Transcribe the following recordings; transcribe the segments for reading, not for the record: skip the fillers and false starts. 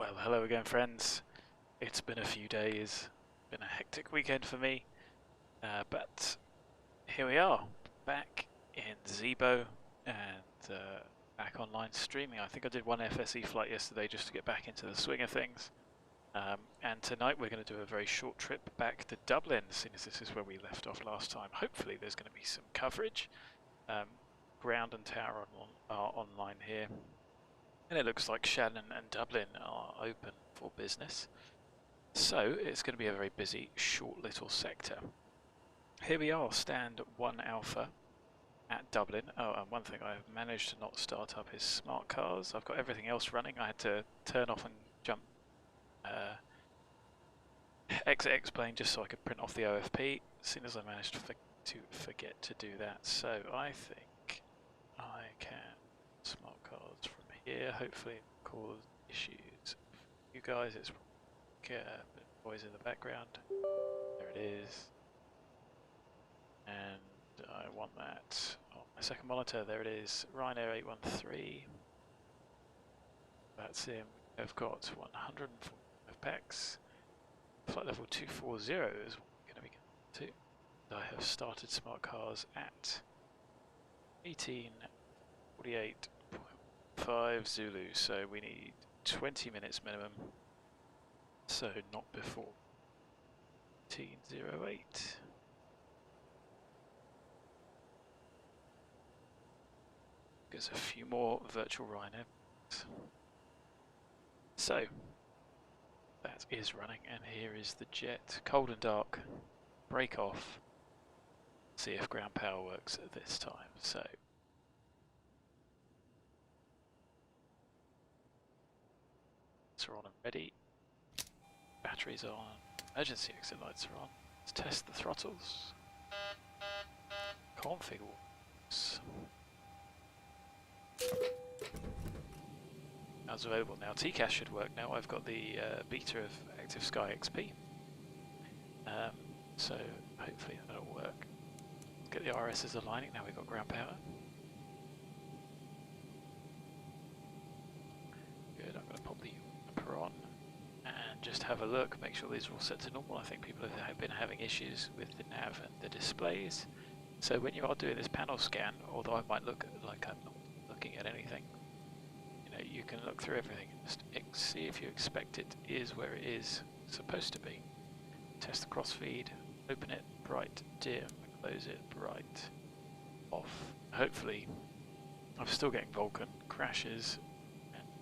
Well, hello again, friends. It's been a few days, been a hectic weekend for me, but here we are, back in Zibo and back online streaming. I think I did one FSE flight yesterday just to get back into the swing of things. And tonight we're going to do a very short trip back to Dublin, seeing as this is where we left off last time. Hopefully there's going to be some coverage. Ground and tower are online here. And it looks like Shannon and Dublin are open for business. So it's going to be a very busy, short little sector. Here we are, stand 1 Alpha at Dublin. Oh, and one thing, I've managed to not start up is smart cars. I've got everything else running. I had to turn off and jump exit X-plane just so I could print off the OFP. As soon as I managed to forget to do that. So I think I can smart cards from here. Hopefully it cause issues for you guys. It's noise in the background. There it is. And I want that on my second monitor. There it is. Ryanair 813. VATSIM. I've got 145 packs. Flight level 240 is what we're going to be getting to. I have started smart cars at 18:48.5 Zulu, so we need 20 minutes minimum. So not before 18:08. There's a few more virtual Ryanair. So that is running, and here is the jet. Cold and dark. Break off. See if ground power works at this time. So lights are on and ready. Batteries are on. Emergency exit lights are on. Let's test the throttles. Config works. That's available now. TCAS should work now. I've got the beta of Active Sky XP. So hopefully that'll work. Let's get the RSs aligning. Now we've got ground power. Good, I'm going to pop the upper on and just have a look, make sure these are all set to normal. I think people have been having issues with the nav and the displays. So when you are doing this panel scan, although I might look like I'm not looking at anything, you can look through everything and just see if you expect it is where it is supposed to be. Test the crossfeed, open it, bright, dim, close it, bright, off. Hopefully, I'm still getting Vulkan crashes,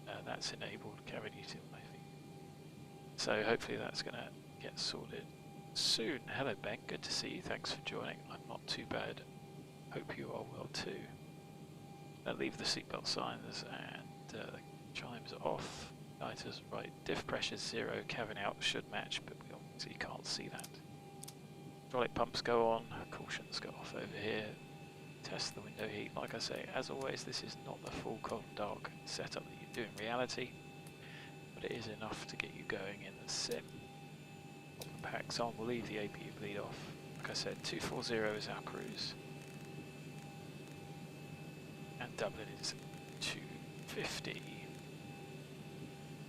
and that's enabled, carried you to my feet. So hopefully that's going to get sorted soon. Hello Ben, good to see you, thanks for joining. I'm not too bad, hope you are well too. I'll leave the seatbelt signs and the chimes are off. Igniters right, diff pressure 0, cabin out should match, but we obviously can't see that. Hydraulic pumps go on, cautions go off over here. Test the window heat. Like I say, as always, this is not the full cold and dark setup that you do in reality, but it is enough to get you going in the sim. Pop the packs on, we'll leave the APU bleed off. Like I said, 240 is our cruise. And Dublin is 250.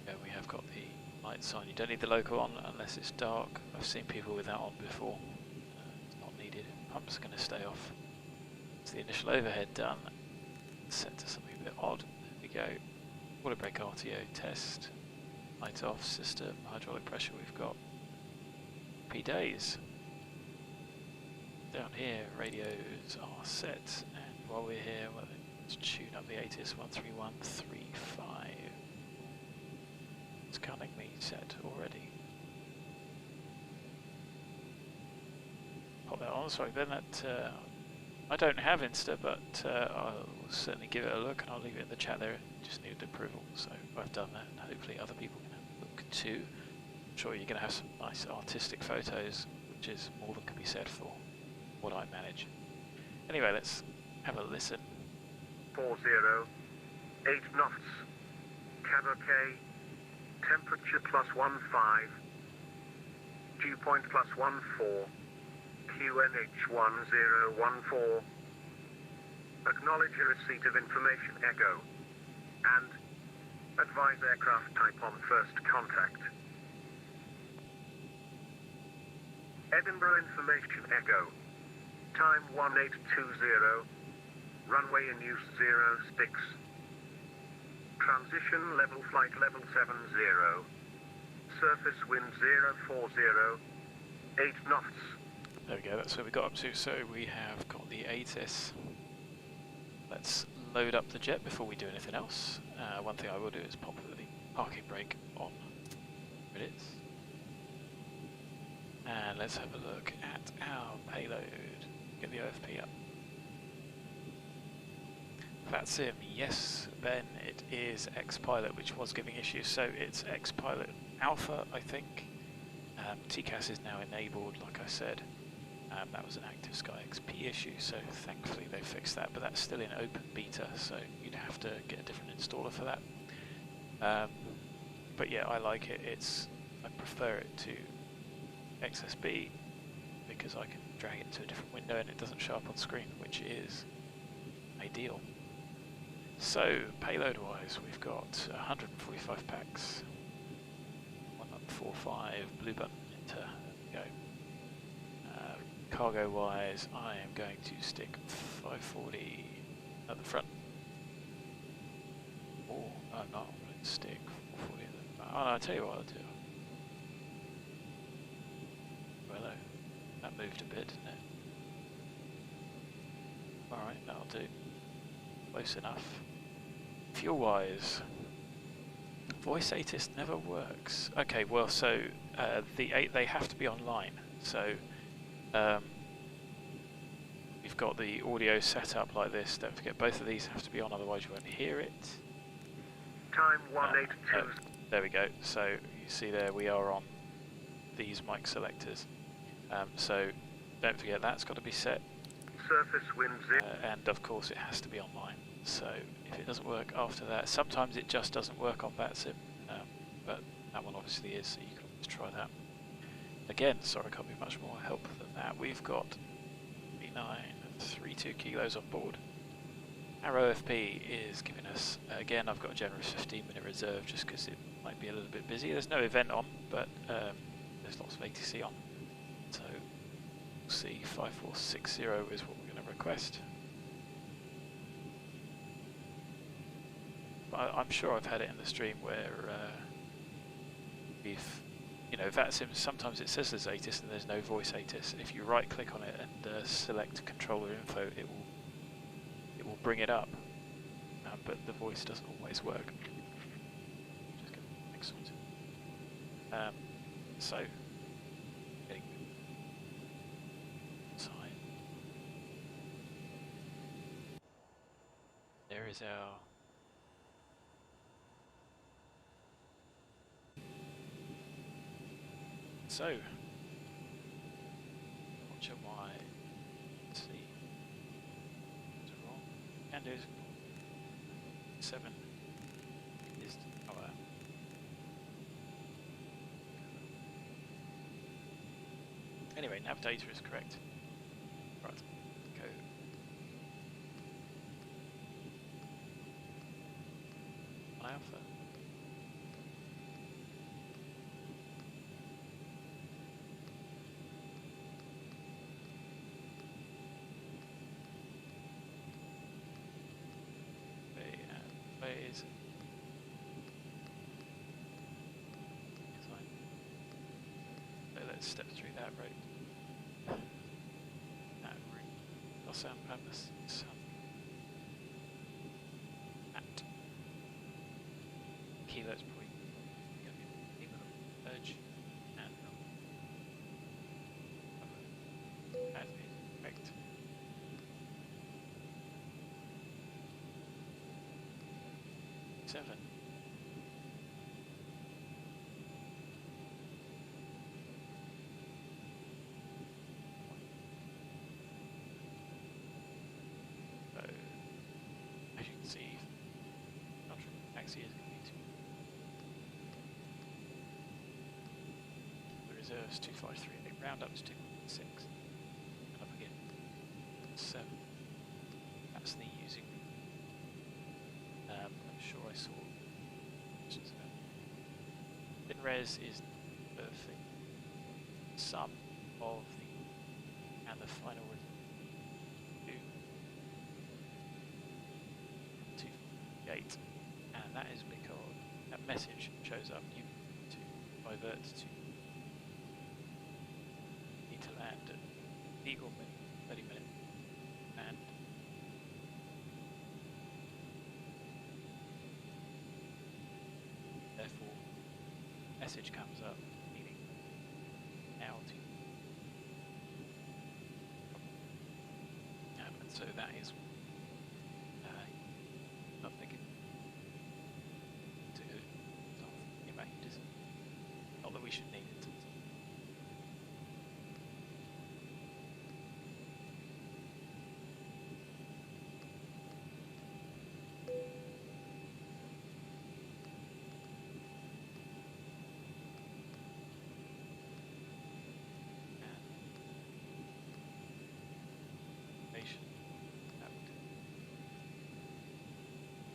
Yeah, we have got the lights on. You don't need the local on unless it's dark. I've seen people with that on before. It's not needed. Pump's going to stay off. It's the initial overhead done. Set to something a bit odd. There we go. Water brake RTO test. Light off system. Hydraulic pressure we've got. Happy days. Down here, radios are set. And while we're here, well, let's tune up the ATIS 13135. It's counting me set already. Pop that on, sorry Ben, that I don't have Insta, but I'll certainly give it a look and I'll leave it in the chat there. It just needed approval, so I've done that and hopefully other people can have a look too. I'm sure you're going to have some nice artistic photos, which is more than can be said for what I manage. Anyway, let's have a listen. 40, 8 knots, cab OK, temperature +15, dew point +14, QNH 1014, acknowledge a receipt of information echo, and Advise aircraft type on first contact. Edinburgh information echo. Time 1820. Runway in use 06. Transition level flight level 70. Surface wind 040. 8 knots. There we go, that's where we got up to. So we have got the ATIS. Let's load up the jet before we do anything else. One thing I will do is pop the parking brake on. There it is. And let's have a look at our payload. Get the OFP up. VATSIM, yes, Ben, it is X-Pilot, which was giving issues. So it's X-Pilot Alpha, I think. TCAS is now enabled, like I said. That was an active Sky XP issue, so thankfully they fixed that, but that's still in open beta, so you'd have to get a different installer for that. But yeah, I like it. I prefer it to XSB because I can drag it to a different window and it doesn't show up on screen, which is ideal. So payload wise, we've got 145 packs, 1145 blue button enter. There we go. Cargo wise, I am going to stick 540 at the front. Or I'm not going to stick 440 at the front. Oh, no, I'll tell you what I'll do. Well, that moved a bit, didn't it? Alright, that'll do. Close enough. Fuel wise, voice ATIS never works. Okay, well, so they have to be online. So you've got the audio set up like this. Don't forget, both of these have to be on, otherwise you won't hear it. Time 182. There we go. So you see there we are on these mic selectors. So don't forget that's got to be set. Surface wind 0. And of course it has to be online. So if it doesn't work after that, sometimes it just doesn't work on VATSIM. But that one obviously is, so you can always try that. Again, sorry, I can't be much more help than that. We've got 3932 kilos on board. Our OFP is giving us, again, I've got a generous 15-minute reserve just because it might be a little bit busy. There's no event on, but there's lots of ATC on. So we'll see, 5460 is what we're going to request. But I'm sure I've had it in the stream where we've, you know, VATSIM, sometimes it says there's ATIS and there's no voice ATIS. If you right click on it and select controller info, it will bring it up, but the voice doesn't always work. Just get the next one. So getting side. There is our so, watch your Y. Let's see. What's wrong? Can do 7 is our. Anyway, nav data is correct. Right, go. On Alpha. Ways. So let's step through that route. That route. GOSAM premise. At kilos per week. Urge and as expect. Seven. So, as you can see, taxi is going to the reserves 2538, round up to 2.6, and up again 7. That's the using. I'm sure I saw res is the sum of the and the final result. 258, and that is because that message shows up. You need to divert to need to land at legal 30 minutes and therefore message comes up meaning now to and so that is not thinking to about it is not that we should need it.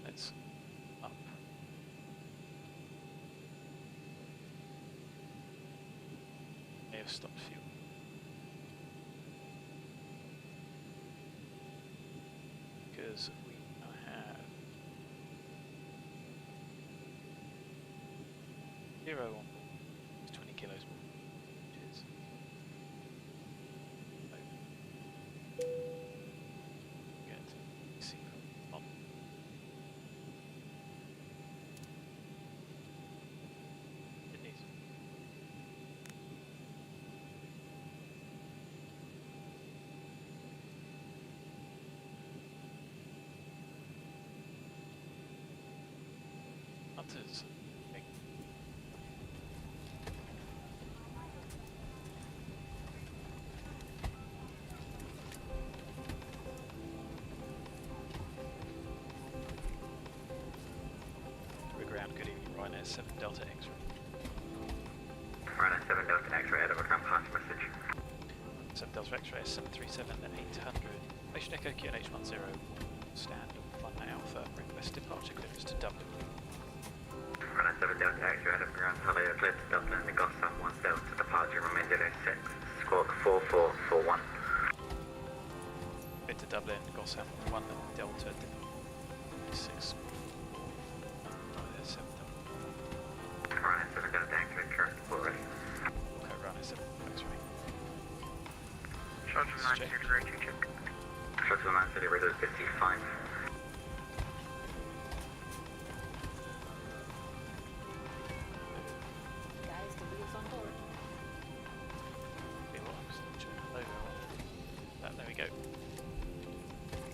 Let's up. May have stopped fuel. Because we now have 0 on board. It's 20 kilos more, which is good. See on. It needs. Hunters. Ground, good evening, Ryanair 7 Delta X-ray. Ryanair 7 Delta X-ray, Edinburgh, pass message. 7 Delta X-ray 737-800. Station Echo QNH10, stand 1 Alpha, request departure clearance to Dublin. Ryanair 7 Delta X-ray, Edinburgh, hello, clear to Dublin, the GOSAM 1 Delta, departure remain 06, squawk 4441. Clear to Dublin, GOSAM 1 Delta, 6. Ryanair 7 Delta X-ray, correct, report ready. Okay, Ryanair 7 X-ray. Shuttle 9 City Radio check. Shuttle 9 City Radio 55. Guys, the wheels on board. Okay, well, I'm just checking the logo on that. There we go.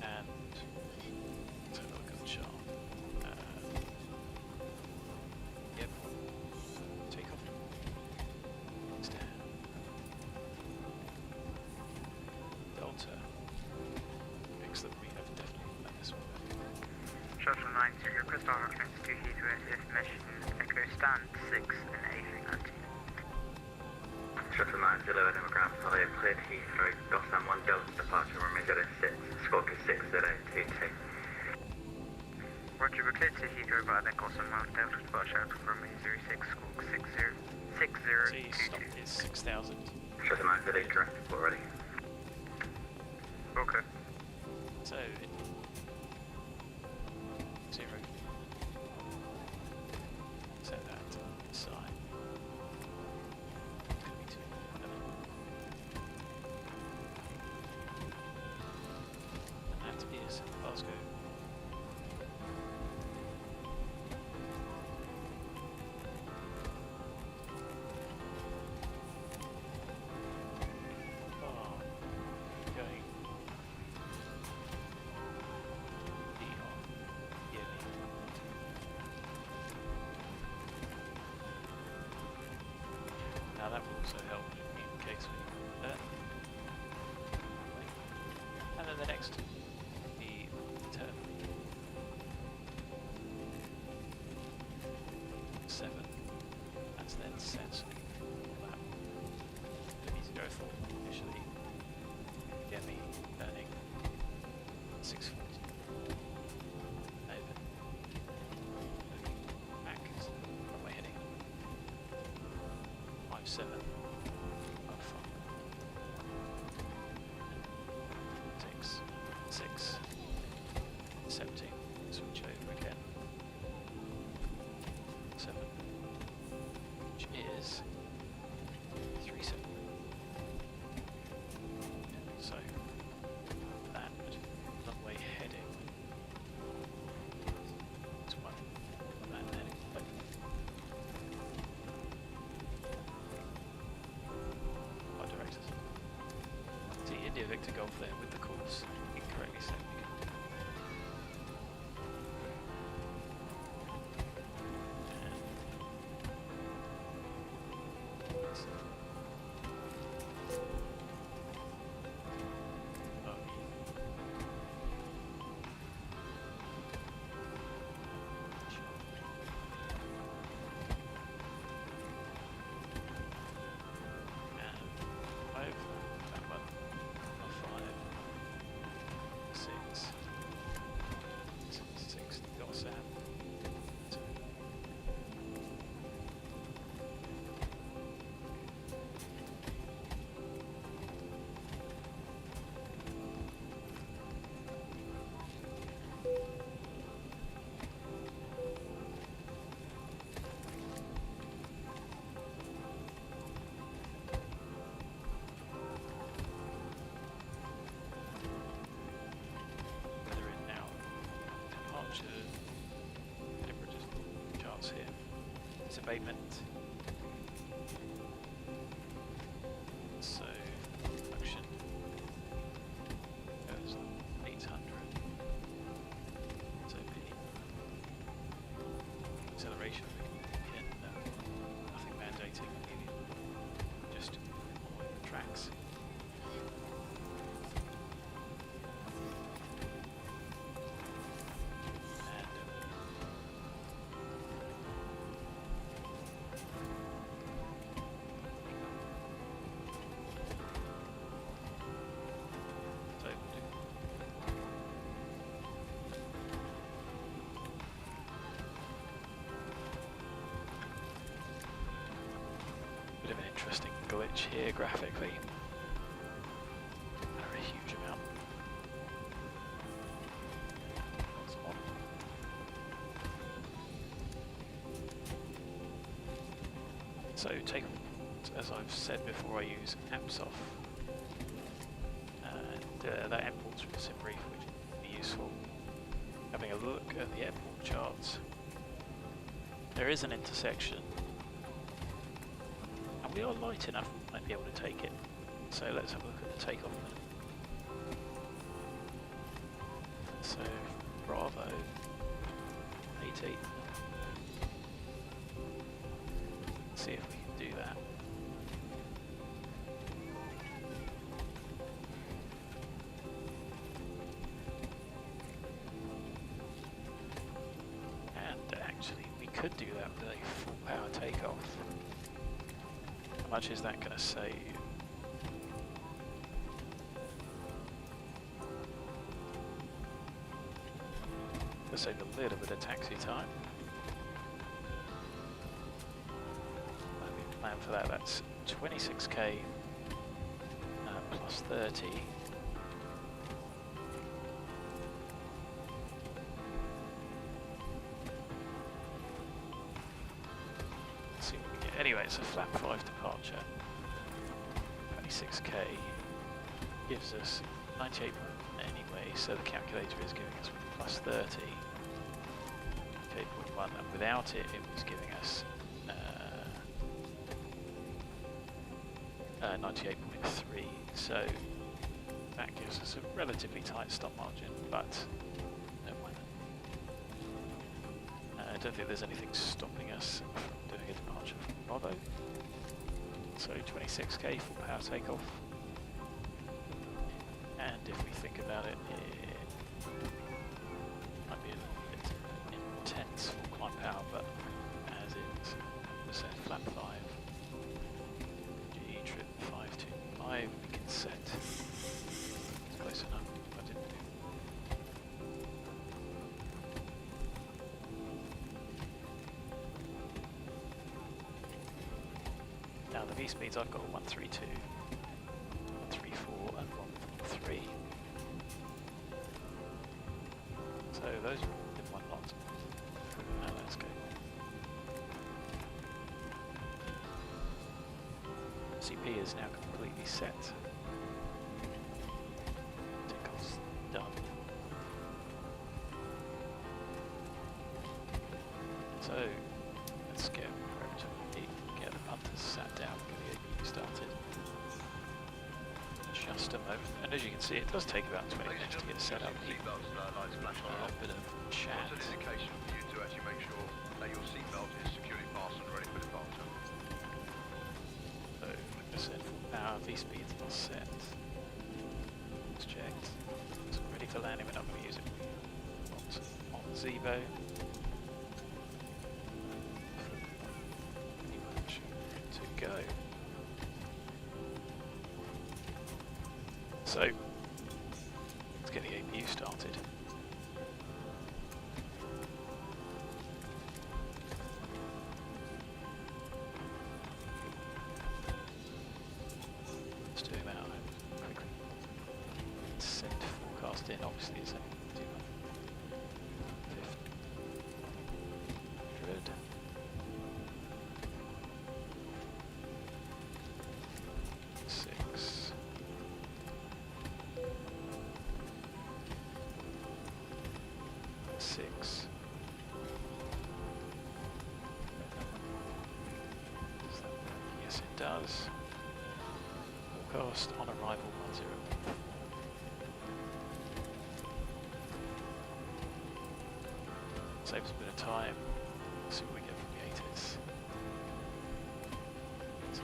And let's have a look at the chart. Yep. Take off. Stand. Delta. Excellent, we have definitely done this one. Shuttle 9 City, request our clearance to Heathrow mission, Echo stand 6 and A390. Shuttle 9 Zero Edinburgh, hello, cleared Heathrow, GOSAM 1 Delta, departure remain 06, squawk 60822. Roger, we're cleared to Heathrow via the GOSAM 1 Delta, departure remain 06, squawk 6022. Stop is 6,000. Shuttle 9 Zero, correct, report ready. Okay. So, 0. Set that aside. It's going to be 2. And that is Glasgow. Going now that will also help in case we that. And then the next, the turn 7. That's then set. That we need to go for initially. Get me turning 640. Over. Back. Where we're heading. 7, 6, 6, 17, switch over again, 7, which is 3, 7. So that runway heading is 1, that heading. Our directors. See India Victor Golf there with the course incorrectly set. Edinburgh charts here. It's abatement. So function goes 800. So the acceleration in nothing mandating, just tracks. Bit of an interesting glitch here graphically. Not a huge amount. That's one. So take, as I've said before, I use AppSoft, and that imports from SimBrief, which can be useful. Having a look at the airport charts, there is an intersection. We are light enough, we might be able to take it. So let's have a look at the takeoff. So Bravo 80. See if we can do that. And actually we could do that with a full power takeoff. How much is that going to save? It'll save a little bit of taxi time. We plan for that. That's 26k plus 30. Anyway, it's a flap 5 departure. 26k gives us 98 anyway, so the calculator is giving us plus 30. 98.1, and without it, it was giving us 98.3. So that gives us a relatively tight stop margin, but no point. I don't think there's anything stopping us from doing a departure from Bravo. So 26k full power takeoff. And if we think about it, it might be a little bit intense full climb power, but as it was set flap 5, G trip 525, we can set. It's close enough. I didn't do. Now the V-speeds I've got 132, 134 and 143. So those are all in one lot. Now let's go. CP is now completely set. Tickle's done. So let's get over to get the punters sat down, get the APU started. Just a moment, and as you can see, it does take about 20 minutes to get set up. A bit of chat. It's an indication for you to actually make sure that your seatbelt is securely fastened, ready for departure. So, like I said, our V-speeds are set. It's checked. It's ready for landing. We're not going to use it on Zibo. Pretty much good to go. So, let's get the APU started. Let's do that quickly. Set forecast in, obviously it's a 200. 6. 6. Yes, it does. Forecast on arrival 10. Saves a bit of time. Let's see what we get from the ATIS. So,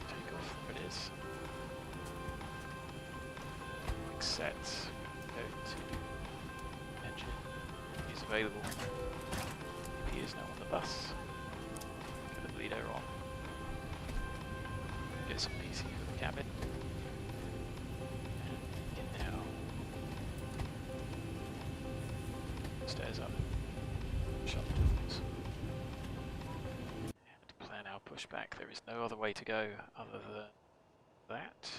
take off. There it is. Quick set. Go to engine. Is available. He is now on the bus. Get the bleeder on. Get some PC for the cabin. And in now. Stairs up. Shut the doors. And plan our pushback. There is no other way to go other than that.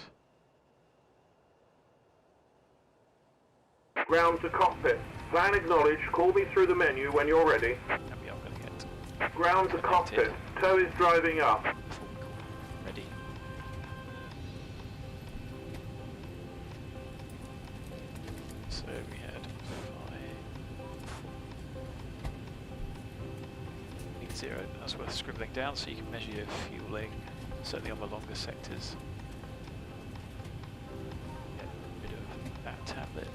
Ground to cockpit. Plan acknowledged. Call me through the menu when you're ready. And we are going to get Ground to cockpit. Tow is driving up. ready. So we had 5.0. That's worth scribbling down so you can measure your fueling, certainly on the longer sectors. Get rid of that tablet.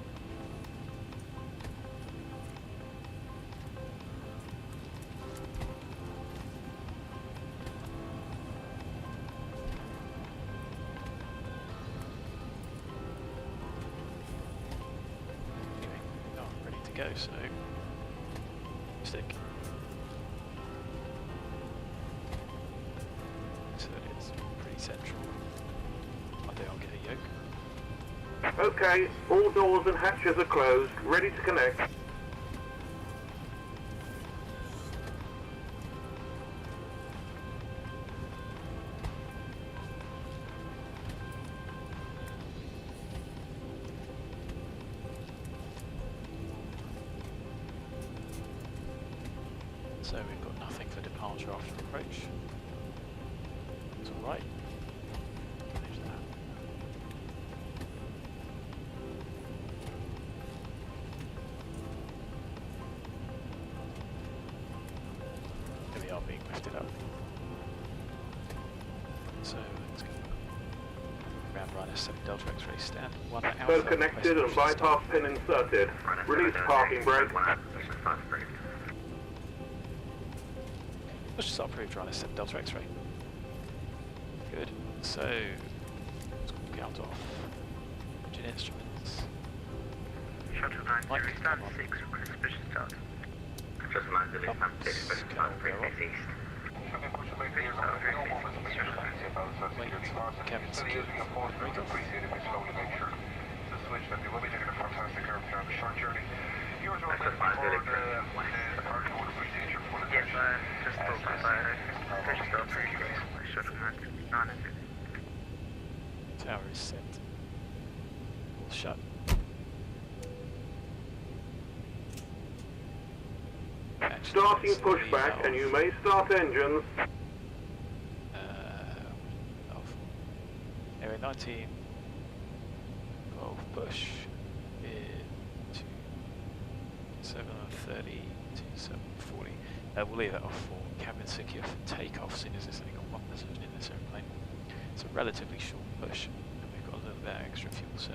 Anyway, oh, ready to go, so stick. So it's pretty central. One day I'll get a yoke. Okay, all doors and hatches are closed. Ready to connect. So we've got nothing for departure after approach. It's alright. Manage that. Here we are being lifted up. So let's go. Ground runner 7 Delta X-ray stand. 1 Alpha. So connected and bypass pin inserted. Release parking brake. Let's just approved runner 7 Delta X-ray. Good. So let's count off. Engine instruments. Shuttle 90, stand 6, request special start. Just mind the lift, I'm taking special start, preface east. Wait, cabin secure. Very good. That's just mind the lift, yes, just talk about it. Special start, shut. Actually, Starting let's leave that pushback, and off. you may start engines. Area 19, 12 push into 730 to 740. We'll leave that off for cabin secure for takeoff, seeing as there's only got one person in this airplane. It's a relatively short push, and we've got a little bit of extra fuel, so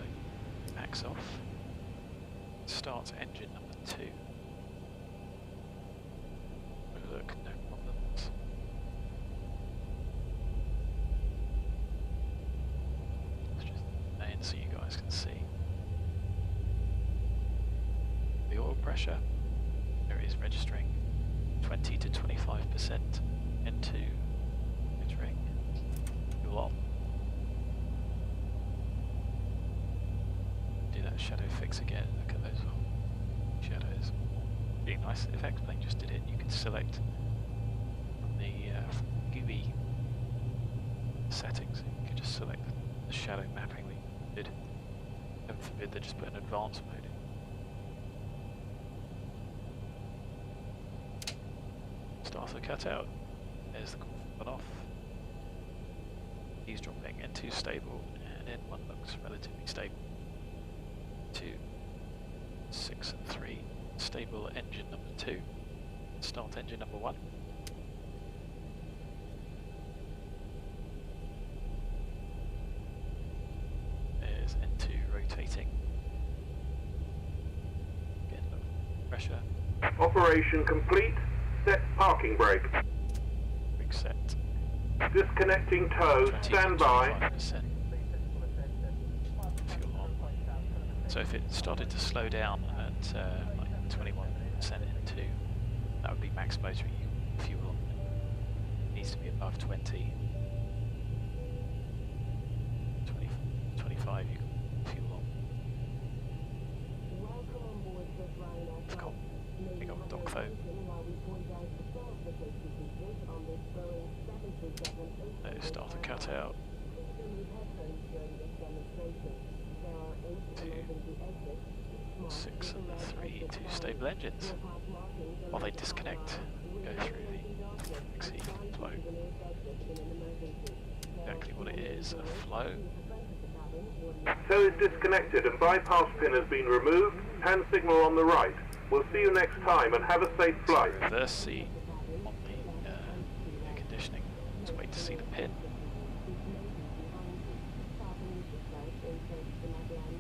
backs off. Starts engine number 2. Look, no problems. Let's just aim so you guys can see. The oil pressure, there is registering 20 to 25% into entering fuel on. Do that shadow fix again, look at those shadows. Really nice effect, Plane just did it. You can select from the GUI settings, you can just select the shadow mapping that you did. Heaven forbid they just put an advanced mode in. Starter cut out. There's the one off. Eavesdropping, N2 stable, and N1 looks relatively stable. 2, 6 and 3. Stable engine number 2. Start engine number 1. There's N2 rotating. Again, look, pressure. Operation complete. Set parking brake. Rig set. Disconnecting tow. 20 to Stand by. 25%. Fuel on. So if it started to slow down at like 21% into, that would be max motor fuel on. It needs to be above 20. 25 you can fuel on. Big old dog phone. No starter cut out. 2, 6 and 3, 2 stable engines. While they disconnect, go through the exit flow. Exactly what it is, a flow. Tow is disconnected and bypass pin has been removed. Hand signal on the right. We'll see you next time and have a safe flight. Reverse C on the air conditioning. Let's wait to see the pin.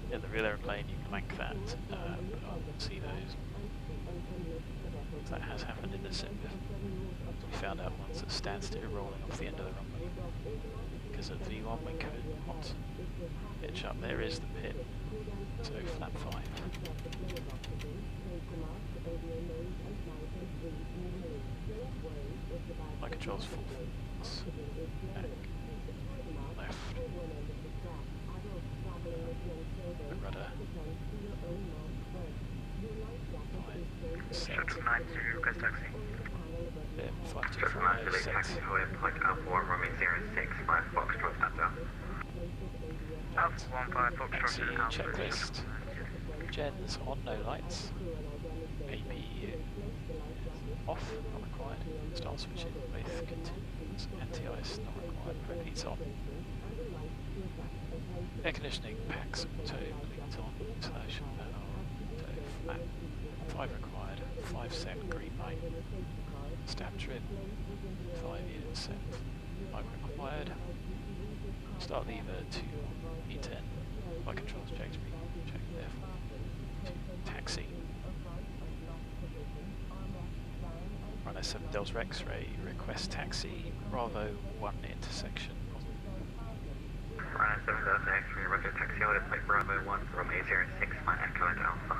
Yeah, the real aeroplane, you blank that, but I'll see those. That has happened in the sim. We found out once at standstill rolling off the end of the runway. Because at V1 we could not pitch up. There is the pin. So flap 5. My controls full. Back. Left. Rudder. 5, 7. Structure 9, do you request taxi? 5 to Structure 9, 5, delete 6. taxi, hold in point AIRBORNE, runway 06, 5 Foxtrot Delta. Alpha 15 Foxtrot Taxi and Alpha. checklist. Gens on, no lights. APU off, not required. Start switching with continuous. Anti-ice not required. Repeats on. Air conditioning packs auto bleeds on. Installation panel auto flat. 5 required. 5 set green light. Stab trim. 5 units set. 5 required. Start lever to E10. Flight controls checked. Check therefore. To taxi. Runner 7 Delta X-ray. Request taxi. Bravo 1 intersection. Runner 7 Delta X-ray, roger taxi, hold in point Bravo 1, runway 06, 5 Echo and Alpha.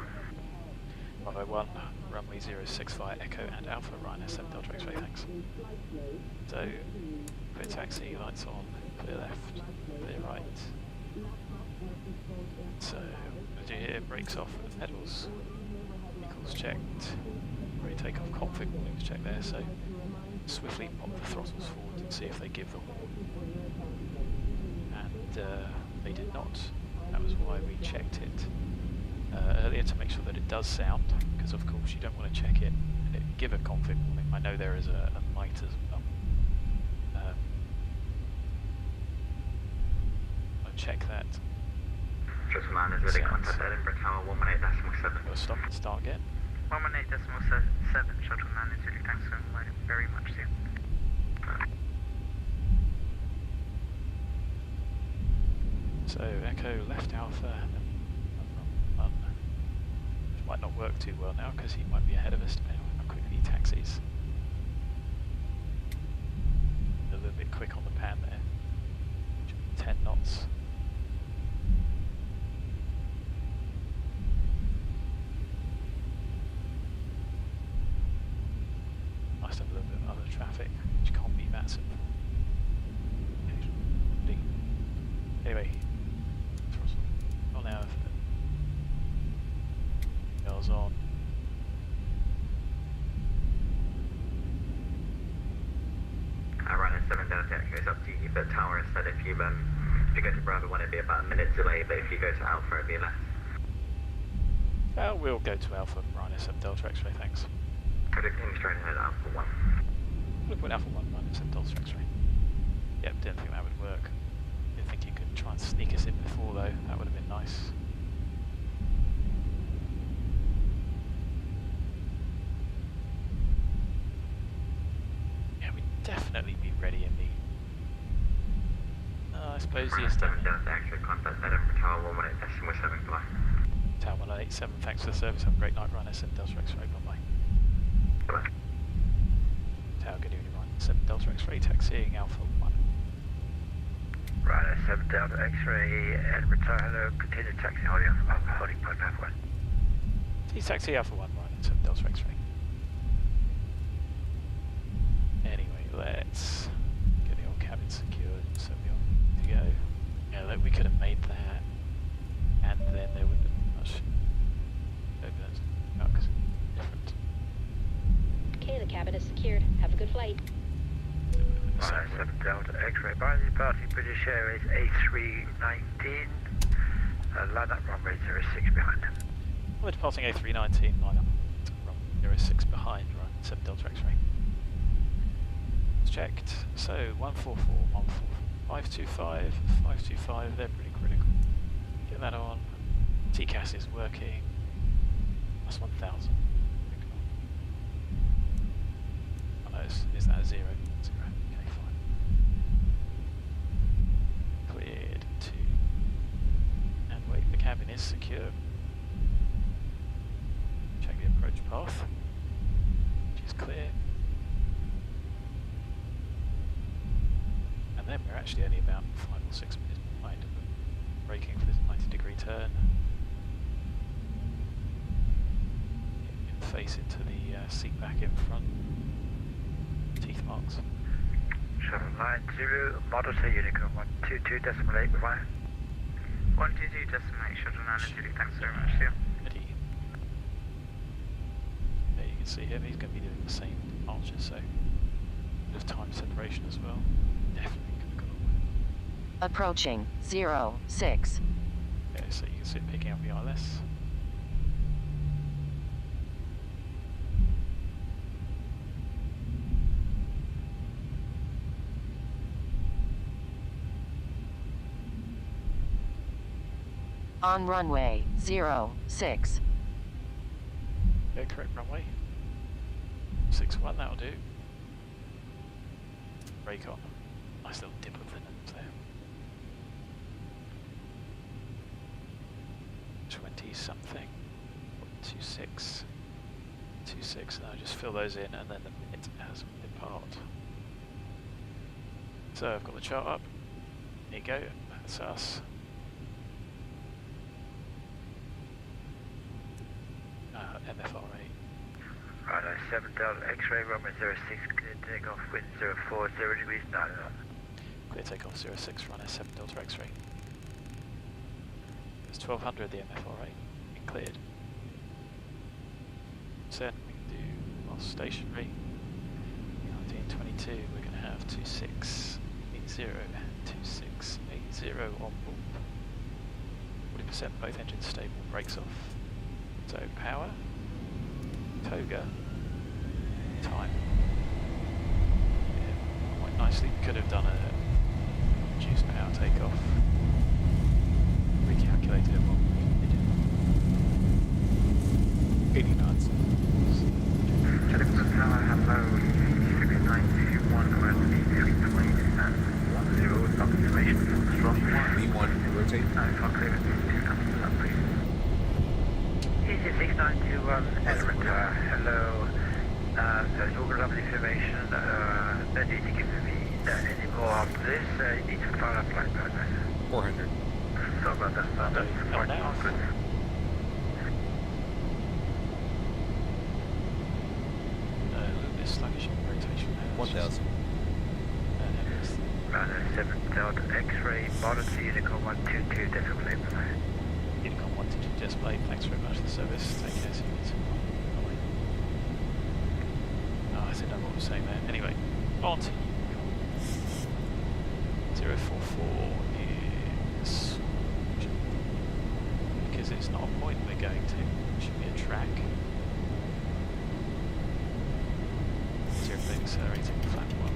Bravo 1, runway 065 Echo and Alpha, Ryanair 7 Delta X-ray, thanks. So, clear taxi, lights on, clear left, clear right. So, what do you hear? Brakes off with the pedals, vehicles checked, ready takeoff config warnings checked there, so swiftly pop the throttles forward and see if they give the horn. And they did not. That was why we checked it earlier to make sure that it does sound, because of course you don't want to check it and it give a config warning. I know there is a might as well. I'll check that. Just man is ready, contact Edinburgh Tower 118.7. We'll stop and start again. 118.7, Shuttle Man is ready, thanks very much, sir. So Echo left Alpha, which might not work too well now because he might be ahead of us depending on how quickly he taxis. A little bit quick on the pan there. 10 knots. Nice to have a little bit of other traffic, which can't be VATSIM. Anyway, on our goes on. Runner 7 Delta Echo, it's up to you, but Tower said if you go to Bravo 1 it'd be about a minute delay, but if you go to Alpha it'd be less. We'll go to Alpha, Rhino 7 Delta X-ray, thanks. Predicting straight ahead Alpha 1. Look at Alpha 1, Rhino 7 Delta X-ray. Yep, didn't think that would work. Didn't think you could try and sneak us in before though, that would have been nice. Definitely be ready in the... I suppose he is done. Contact Edinburgh Tower 118.7, bye. Tower 187, thanks for the service. Have a great night, Rhino 7 Delta X-ray, bye bye. Bye. Tower, good evening, Rhino 7 Delta X-ray, taxiing Alpha 1. Rhino 7 Delta X-ray, Edinburgh Tower, hello, continue taxi holding point map 1. Please taxi Alpha 1, Rhino 7 Delta X-ray. Anyway, let's get the old cabin secured so we're on to go. Yeah, look, we could have made that and then there wouldn't have been much turbulence because it's different. Okay, the cabin is secured. Have a good flight. Rhino 7 Delta X-ray, by the party British Airways A319, line up runway 06 behind. We're departing A319, line up runway 06 behind, Rhino 7 Delta X-ray. Checked, so 144, 525, 525, they're pretty critical. Get that on. TCAS is working. That's 1000. Oh no, is that a 0? 0, okay, fine. Cleared 2. And wait, the cabin is secure. Check the approach path, which is clear. And then we're actually only about 5 or 6 minutes behind, braking for this 90-degree turn. Face into the seat back in front. Teeth marks. Shuttle 90, model to Unicorn 122.8, goodbye. 122.8, Shuttle 90, thanks very much, yeah. Ready. There you can see him, he's going to be doing the same departure, so a bit of time separation as well. Definitely. Approaching 06. Okay, so you can see it picking up the ILS. On runway 06. Yeah, correct runway. 61, that'll do. Brake on. Nice little dip of the nose there. 20 something. 26. 26, and I'll just fill those in and then the minute as we depart. So I've got the chart up. There you go, that's us. MFRA. Right, 7 Delta X-ray, runway 06, clear takeoff, wind 040 degrees, 9 knots. Clear takeoff 06, runner 7 Delta X-ray. It's 1200 the MFRA, being cleared. So we can do while stationary. 1922, we're going to have 2680, 2680 on board. 40%, both engines stable, brakes off. So power, toga, time. Yeah, quite nicely. Could have done a reduced power takeoff. Recalculated it wrong. 80 knots. Edinburgh Tower, hello, 6921, correct, 320 descent, 10, stock information from the thrust. V1, rotate. Far clear, 2 comes to that, please. Easy 6921, Edinburgh Tower, hello, so it's all lovely information, don't need to give me any more after this, you need to fire up flight progress. 400. Sorry about that, that's flight progress. Sluggish rotation now. 1000. Runner 7 Delta X-ray, modern Unicorn 122, decimal plate. Unicorn 122 display, thanks very much for the service. Take care, see you later. Bye. Oh, I didn't know what I was saying there. Anyway, on to Unicorn. 044 is... because it's not a point we're going to, it should be a track. Accelerating flat one.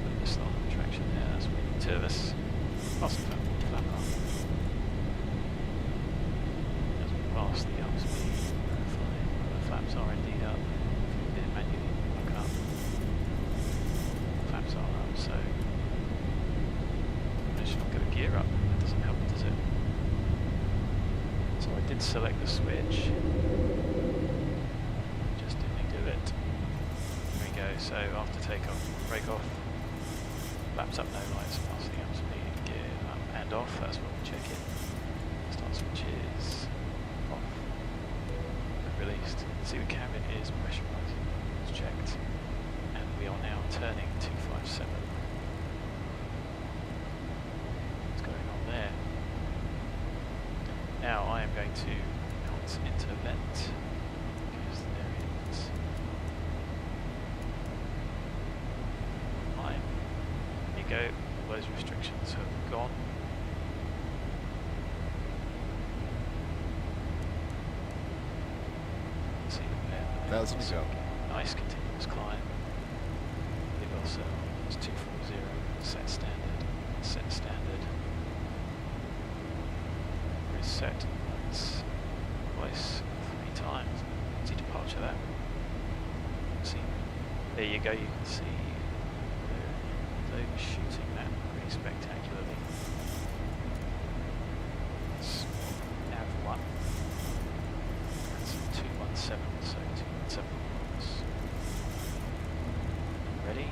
Put this on traction there, that's what we need to this. Passing flat one, flat up. As we pass the up speed, the flaps are indeed up. If we did it manually, look up. Flaps are up, so I should not get a gear up. That doesn't help, does it? So I did select the switch. So after takeoff, brake off, flaps up, no lights, passing up speed, gear up and off, that's what we check in. Start switches, off, and released. See the cabin is pressurised, it's checked, and we are now turning 257. What's going on there? Now I am going to out into vent, because there is go, all those restrictions have gone. See there. 1000 to go. Nice continuous climb. Big also is 240, set standard, set standard. Reset, that's twice, 3 times. Easy departure that. See, there you go, you can see shooting that pretty spectacularly. It's nav 1. That's 217, so 217 knots. Ready?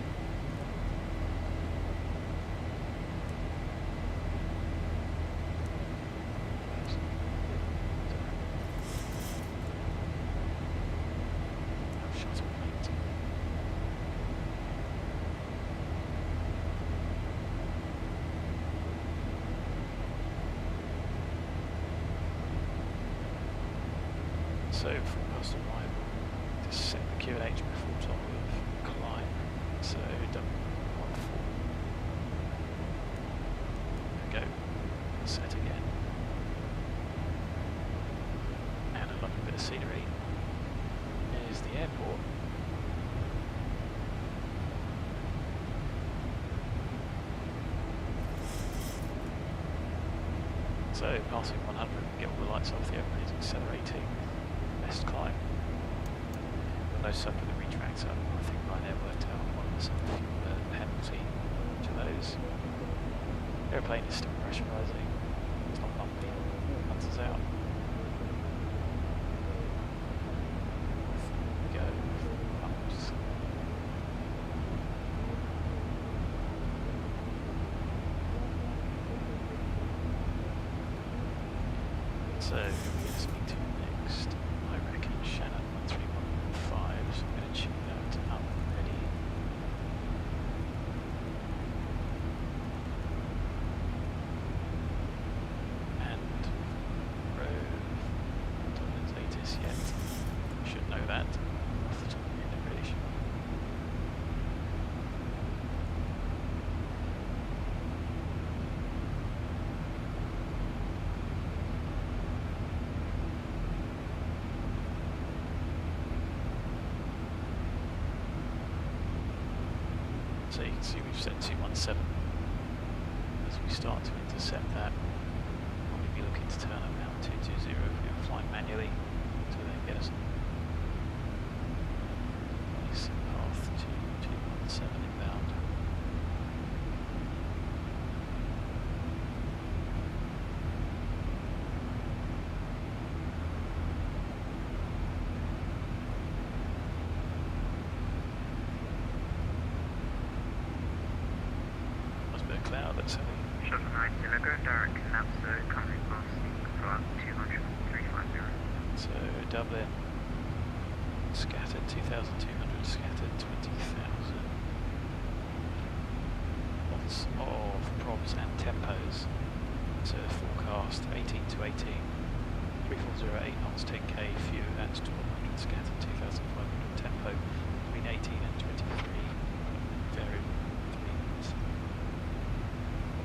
So from post arrival, just set the QNH before top of climb, so W14. There we go, set again. And a lovely bit of scenery. There's the airport. So passing 100, get all the lights off, the airplane is accelerating. Best climb. No sub for the retracts up. I think by there worked out what was some fuel penalty to those. Airplane is still pressurising. It's not bumpy. Runs us out. Go. Bumps. So who are we going to speak to next? I reckon Shannon 13115, so I'm going to tune that up ready. And Rove, Dublin's latest yet. Should know that off the top of my head, I'm pretty sure. So you can see we've set 217. As we start to intercept that, we'll probably be looking to turn up now 220 if we were flying manually to then get us nice path to 217 inbound. Cloud, let's have a Shuttle 9 Kilo, direct collapse, coming passing for 200-350. so Dublin scattered 2,200, scattered 20,000 lots of probs and tempos. So forecast 18 to 18, 3408 knots, 10k, few at 1200, scattered 2,500, tempo between 18 and 23, variable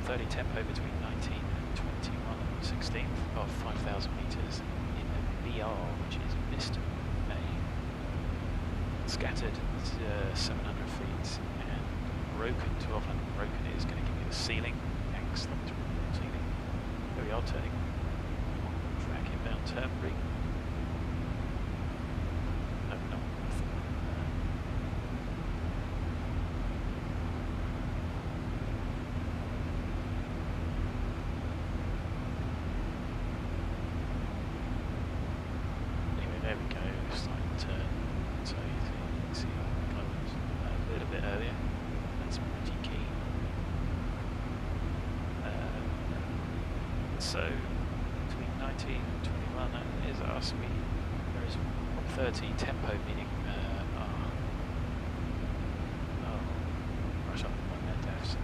30 tempo between 19 and 21 16th of 5,000 meters in VR, which is missed May. Scattered 700 feet and broken 1200. Broken is going to give you the ceiling. Excellent ceiling. There we are turning. Track inbound turn ring. No, no. There we go, starting to turn, so you can see I was a little bit earlier, that's pretty key. So between 19 and 21 is us, there is 30 tempo, meaning rush up on their defs.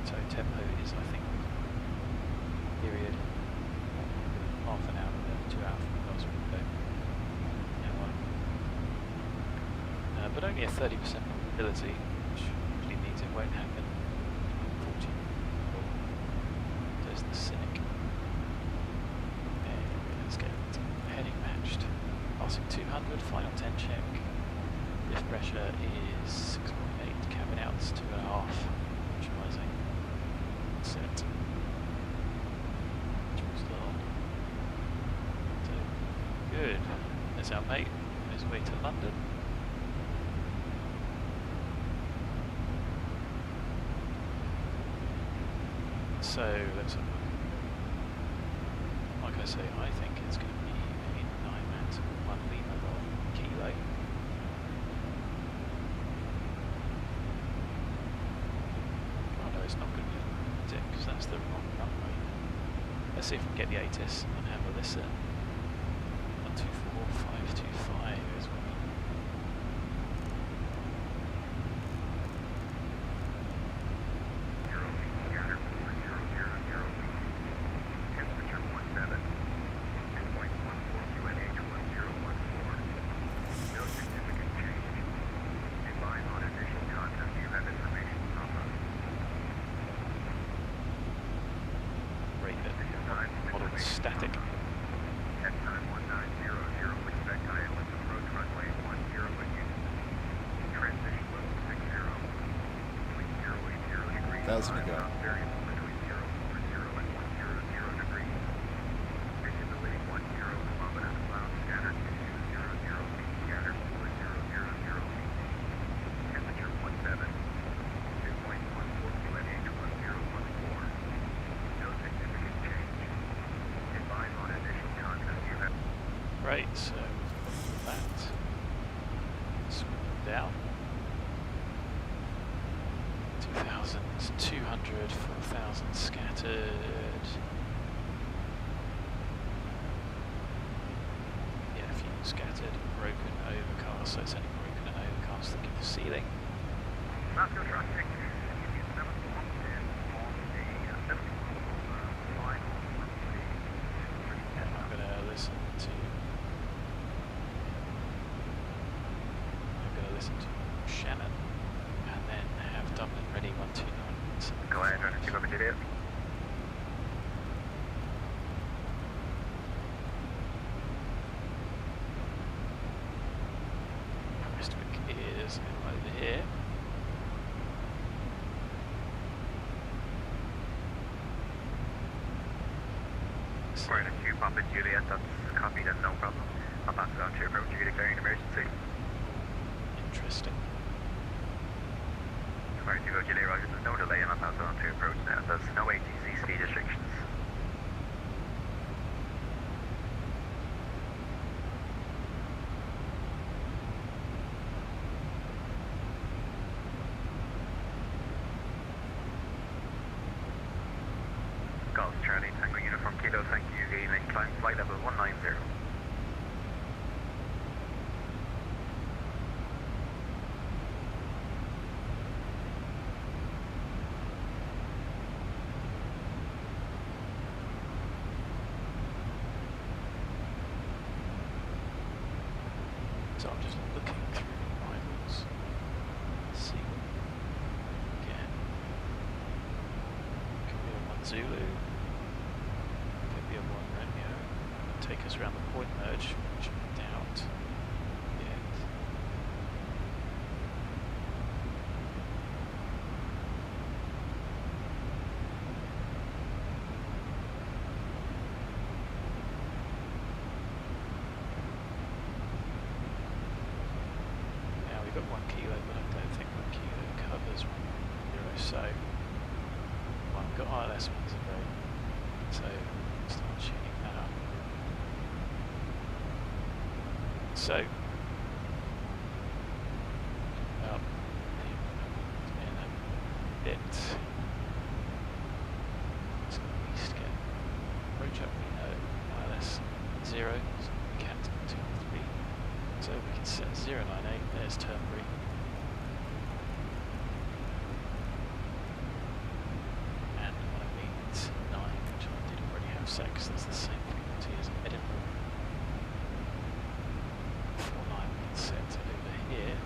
So tempo is, I think, period half an hour, 2 hours from the last window. But only a 30% probability, which usually means it won't happen. 40. There's the cynic. And let's get heading matched. Passing 200, final 10 check. Lift pressure is 6.8, cabin outs 2.5. Optimizing. Set. Start. So, good. There's our mate. On his way to London. So let's have a look. Like I say, I think it's going to be a NIMAT 1 Lima kilo. Oh no, it's not going to be because that's the wrong runway. Let's see if we can get the ATIS and have a listen. 124525 is what we static. Thousand to go. Right, so that swing down 2,200, 4,000 scattered. Yeah, a few scattered, broken, overcast, so it's only broken and overcast that give the ceiling. And I'm going to listen to Shannon and then have Dublin ready 129. Go ahead, trying to keep up a GDF. Prestwick is over here. Right, if you pop in Juliet, that's copied and no problem. I'll pass it on to your approach. You're declaring an emergency. Interesting. Right, you go Juliet, Roger. There's no delay and I'll pass it on to your approach now. There's no ATC speed restrictions. Golf Charlie, Tango Uniform Kilo, thank you. Gaining climb flight level 190. So I'm just looking through rivals. Let's see what we get. Could be a 1 Zulu. Could be a 1 Romeo. Take us around the point merge, which I doubt yet. Now we've got 1 kilo, but I don't think 1 kilo covers 1 euro, so well, we've got ILS 1 0, so start tuning that up. So, well, in a bit, so at least get approach up, we know ILS 0, so we can 2 3. So we can set 098, there's Turnberry. And we want to meet 9, which I did already have set, because that's the same frequency as Edinburgh. 49 we can set over here.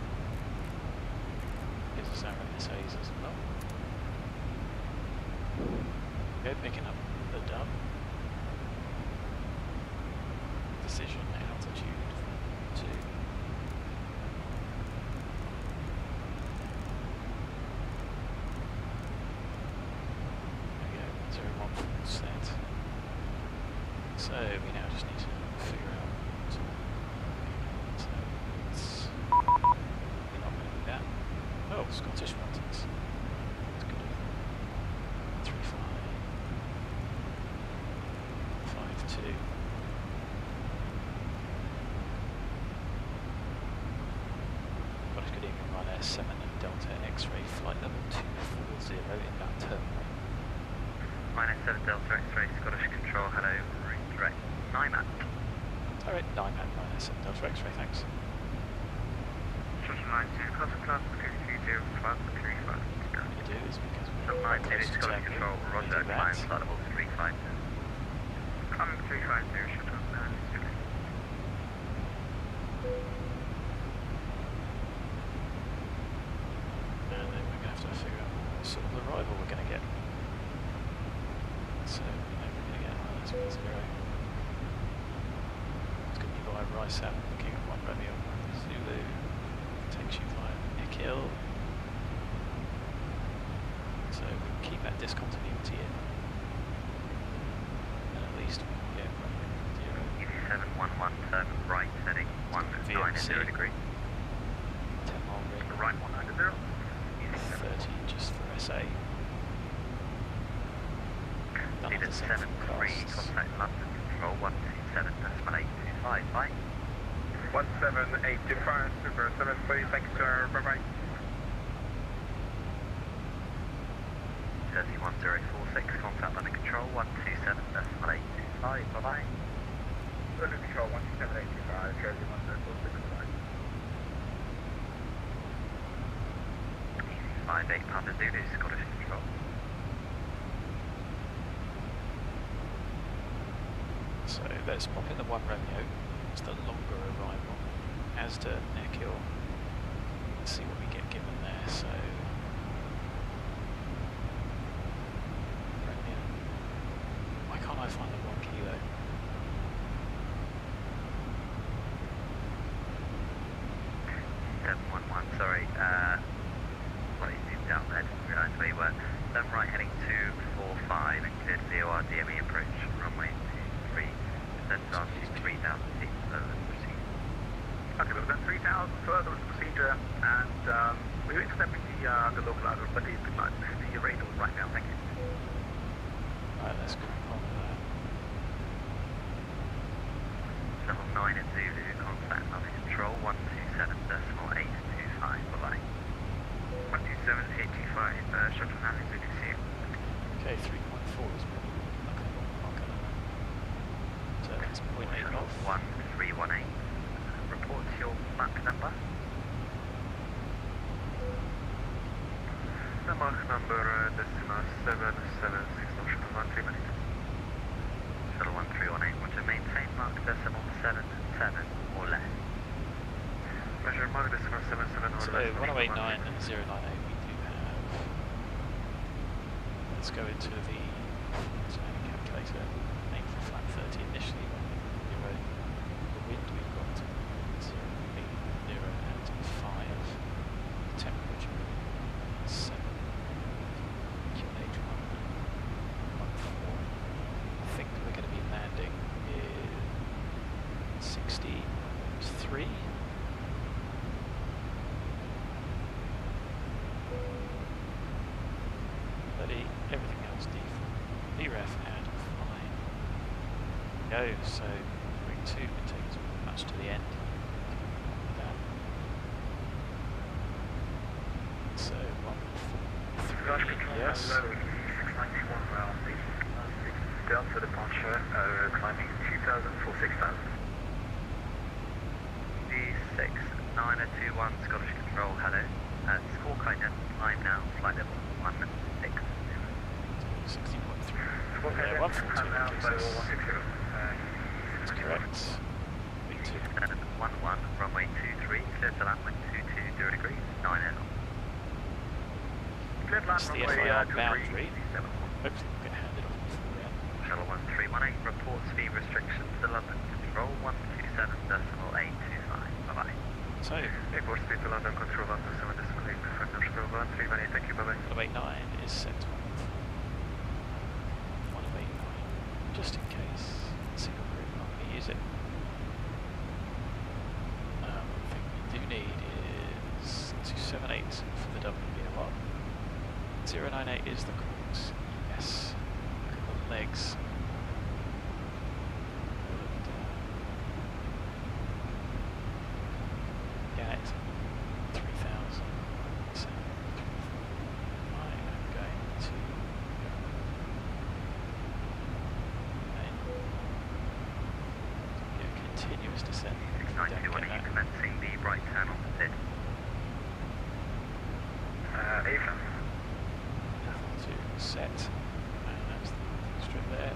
Gives us our MSAs as well. Go picking up the DUB. Decision altitude 2. There we go, 01 full set. So we now just need to figure out what to do. So it's we're not going to do that. Oh, Scottish mountains. That's good. 3 5 5 2. Scottish good evening, Ryanair 7 and Delta X-ray flight level 240 inbound terminal. Minus 7 Delta X-ray, Scottish Control, hello, route direct NIMAT. Direct NIMAT minus 7 Delta X-ray, thanks. Instruction line 2, Cluster Club, 230, Club, 35. What we do is because we're Sub 9, close to Scottish Tango, Control, we Roger, do climb, that. flight level 350. Climbing 350, shut up, And then we're going to have to figure out what sort of arrival we're going to get. So, we know we're going to get minus 1 0. It's going to be via vRYR, looking at 1 Romeo, Zulu, takes you via Nick Hill. So we can keep that discontinuity in. And at least we can get Romeo 0. 711, turn right, heading 190 degree. 10 mile ring. Right 190. 30 just for SA. None of Leader the 73, costs. contact London Control 127.825, bye. 17825, Super 73, thank you sir, bye bye. 31046, contact London Control 127.825, bye bye. London Control 127.825, 31046, bye. 58 Papa Zulu, Scottish Control. So let's pop in the 1 Romeo. It's the longer arrival. Asda, Neckhill. Let's see what we get given there. So Romeo. Why can't I find the 1 kilo? Sorry, slightly zoomed out there, didn't realise where you were. Turn right heading 245 and clear to the OR DME approach, runway further with the procedure, and we're accepting the localizer, but the radar right now. Thank you. Right, let's crack on with that. Level 9 at Zulu, contact London Control 127.825, bye-bye. 127.825, shuttle landing Zulu, see you. Okay, 3.4 is probably like a long marker. So that's 0.8 off. 1318. Report your Mach number. The Mach number decimal 776, shuttle 1318. Shuttle 1318, want to maintain Mach decimal 77 or less. Measure Mach decimal 77 or So less. 1089 and 098 we do have. Let's go into the calculator. Aim for flat 30 initially. The wind we've got 0, 8, 0 and 5. Temperature 7. QNH 1, 4. I think we're going to be landing in 63. Everything else default. VREF and fine. Go, so ring 2 can take us pretty much to the end. So 1, 4, 3, yes. 691 round, down for departure, climbing 2000 for 6000. D6 9021 Scottish Control, hello. Score Kaizen, climb now, flight level 16. 60.3. Score Yeah, Kaizen, 142. climb now, flight level 160. That's correct. V2. 11, runway 23, clear to land with 22, 0 degrees, 9 L. Clear to land It's the runway FIR 23, boundary. 7. Hopefully we'll get handed off before then. Shuttle 1318, report speed restrictions to London Control 127.825. Bye-bye. So, Airport speed to London Control 127.825. Shuttle 1318, thank you, bye-bye. 189 is set to 189, just in case single group not going to use it. One thing we do need is 278 for the WBLR. 098 is the course, yes. Look at the legs. Yeah, it's 3000. So, I am going to continuous descent. 691, commencing the right turn on the pit. Aviation. Nothing to set. And that's the strip there.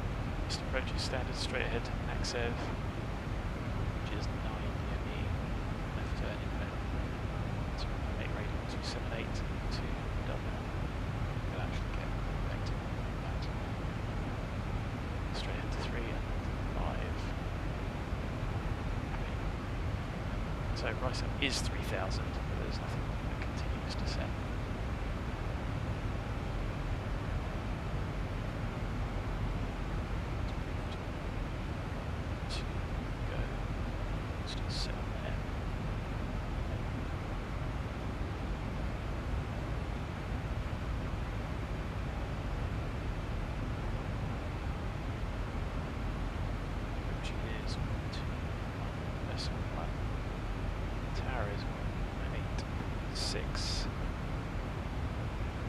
Just approaches standard straight ahead AXEV, which is 9 DME. Left turn in the middle. So we'll make radio 278 to Dublin. We'll actually get back to that. Straight ahead to 3 and 5. So RISE is 3000, but there's nothing that continues to set. To go, just set on there. Which is 1, 2, 1, decimal 1. Tower is 186.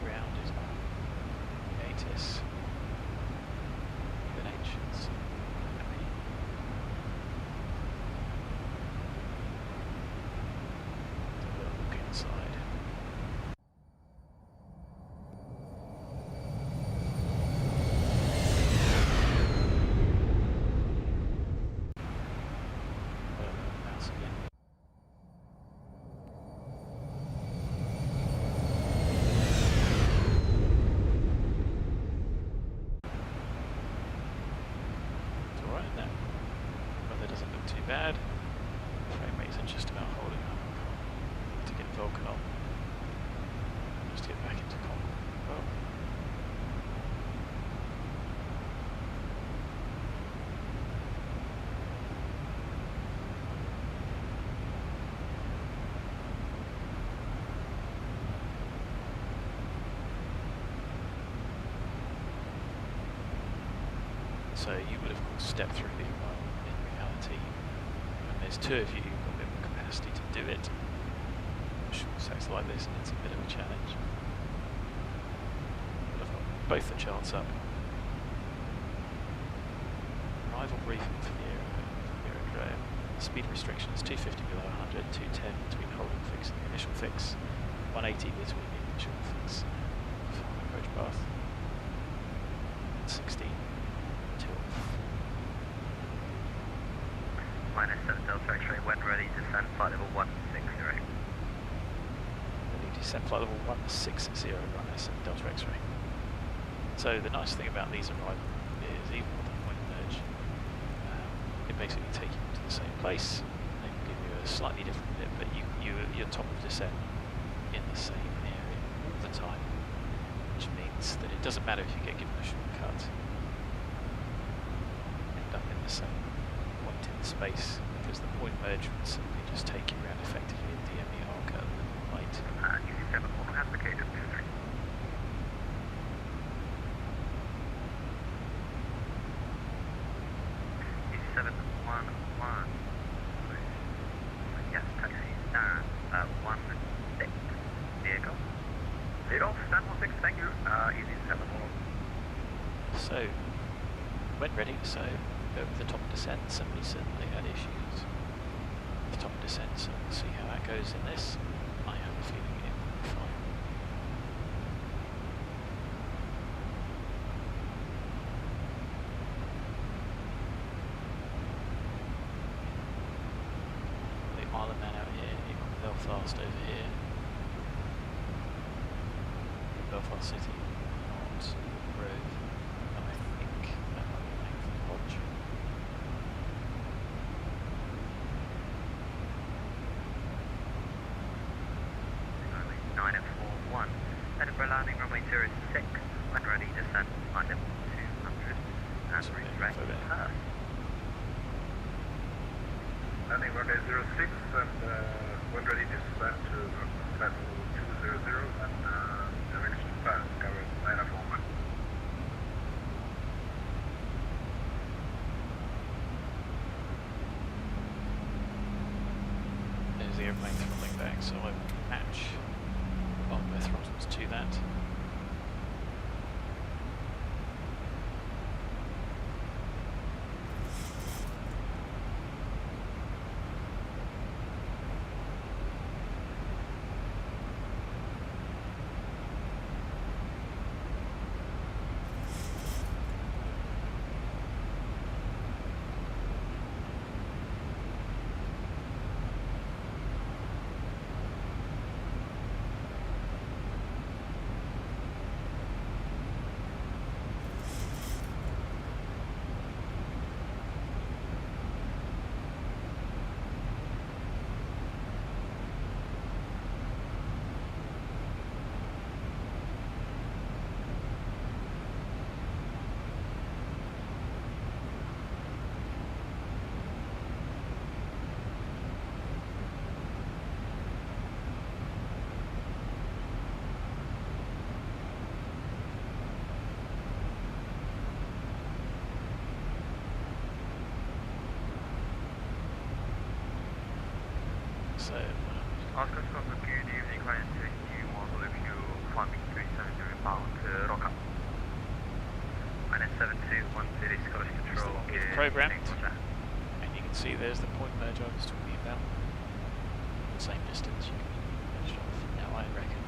Ground is 180. Dimensions. Happy. Have a little look inside. Mouse again. It's alright now. Weather doesn't look too bad. Frame rates are just about holding up. To get Vulcan on. Just to get back into combat. Well, So you would of course step through the environment in reality. And there's two of you, you've got a bit more capacity to do it. Short sector like this, and it's a bit of a challenge. But I've got both the charts up. Arrival briefing for the aerodrome. Speed restriction is 250 below 100, 210 between holding fix and the initial fix, 180 between the initial fix and final approach path, 16 till Minus 7 Delta X-ray, when ready, descend flight level 160. ready descent flight level 160, runway 7 Delta X-ray. So the nice thing about these arrivals is even with the point merge, they basically take you to the same place. They can give you a slightly different bit, but you're top of descent in the same area all the time, which means that it doesn't matter if you get given a shortcut. End up in the same point in space, because the point merge would simply just take you around effectively at the MER curve and right. Easy 7 1 has vacated 23. Easy 7 1 1. Yes, taxi stand 16. Vehicle. Lead off, stand 16, thank you. Easy 7 1. So, when ready, so over the top descent, somebody said they had issues with the top descent, so we'll see how that goes in this. I have a feeling it will be fine. The Isle of Man out here, you've got Belfast over here. Belfast City, not Grove. I think that might be Langford Lodge. Only 9 at 41. Edinburgh landing runway 06. When ready, descend flight level 200 and So redirect over there. Perth. Landing runway 06 and when ready descend to level 200 and direction Perth, cover 9 at 41. There's the airplane throttling back, so I will match hardware throttles to that. So, Oscar Scotland, good evening, client to you, model if you climbing 370 inbound to Rock Up. Minus 7210 Scottish Control. it's programmed, and you can see there's the point merge I was talking about. Same distance you can merge off now, I reckon.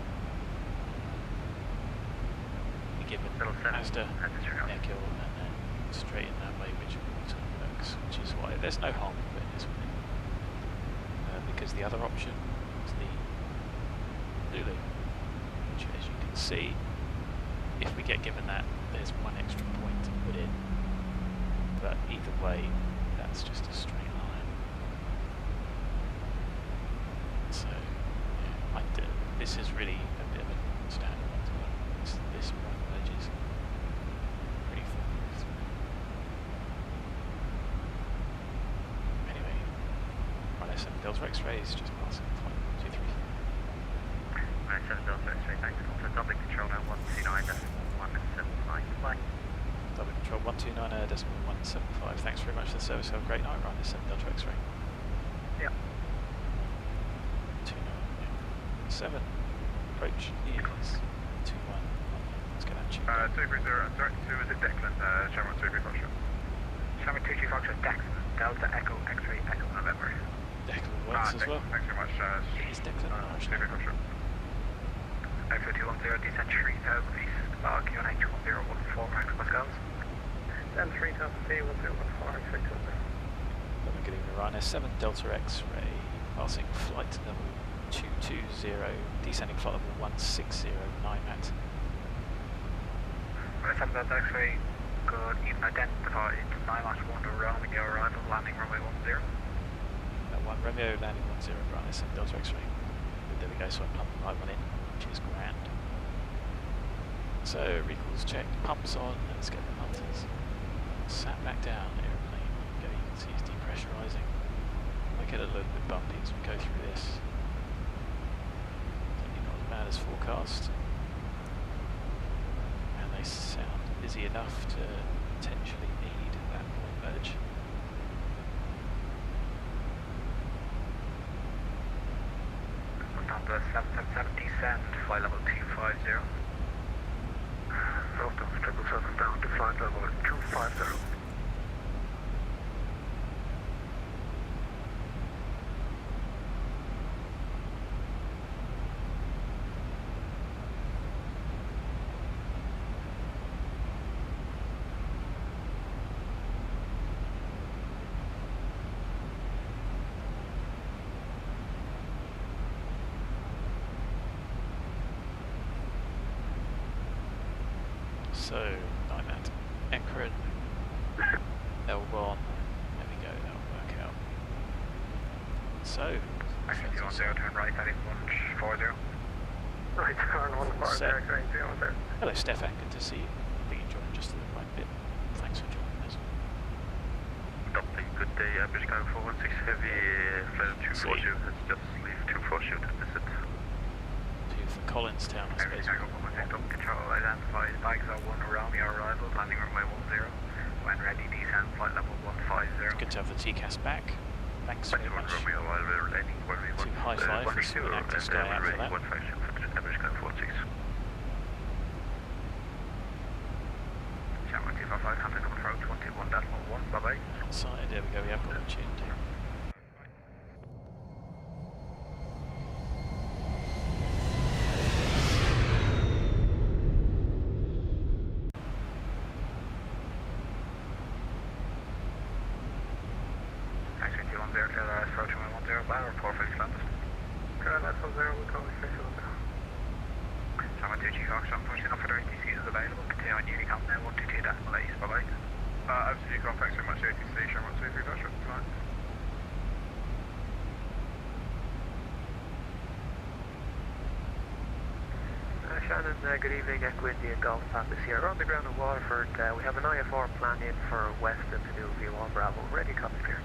We give it Little 7 Mazda, has its regard. Echo, and then straight in that way, which works, which is why there's no harm in doing this one. Because the other option is the Lulu, which as you can see, if we get given that, there's one extra point to put in, but either way, that's just a straight line. So, yeah, this is really a bit of a standard one to learn. This point merge is pretty foolproof. Anyway, Runway 7 Delta X-rays, just passing flight 123. Minus 7 Delta X-ray, thanks. Confirm Dublin control now 129.175. Bye. Dublin control Control 129.175. Thanks very much for the service. Have a great night. Ryan, 7 Delta X-ray. Yeah. 297. Approach is 21. Let's get that tuned. 230, sorry, is it Declan? Channel 2 Foxtrot. Channel 2 Foxtrot, Declan, Delta Echo, X-ray, Echo, November. Declan works as well. Thanks very much. Is Declan Irish? 2 Foxtrot. Echo 210, descent 3000 east, QNH 1014 max Pascals. Then 3000 feet, 1014, expect to Good evening, Ryan, 7 Delta X-ray, passing flight level 220, descending flight level 160, NIMAT. Right, 7 Delta X-ray, good evening, identified, NIMAT 1 to Romeo, arrival, landing runway 10. 1 Romeo, landing 10, Ryan, 7 Delta X-ray. Good, there we go, so I pumped the right one in, which is grand. So, recalls checked, pumps on, let's get the mutters. Sat back down, aeroplane, there you can see it's depressurising. Might get a little bit bumpy as we go through this. Certainly not as bad as forecast. And they sound busy enough to potentially need that more merge. Down to 777, descend, flight level 250. Delta 777 down to flight level 250. So, NIMAT, Ekron, L1, there we go, that'll work out. So, Actually, 10, turn right, heading 140. Right, turn 140, Set. X-ray, 210. Hello Stefan, good to see you. I think you joined just at the right bit. Thanks for joining us. Dublin, good day. British Sky 416 Heavy, flight 240. Let's just leave 240 to visit. For Collinstown, I suppose. Control identified, bags are 1 Romeo arrival, landing runway 10. When ready, descend, flight level 150. Good to have the TCAS back. Thanks very much. Romeo arrival, landing runway To high five for some active sky out for that. 156 for British Sky 416. Channel 255, handling control 21.1, bye-bye. Outside, there we go, we have got it tuned. Absolutely, thanks very much, ATC, Channel 2 Foxtrot, tonight. Shannon, good evening, Echo India Golf Papa here. We're on the ground in Waterford. We have an IFR plan in for Weston to do V1 Bravo. Ready, copy, clear.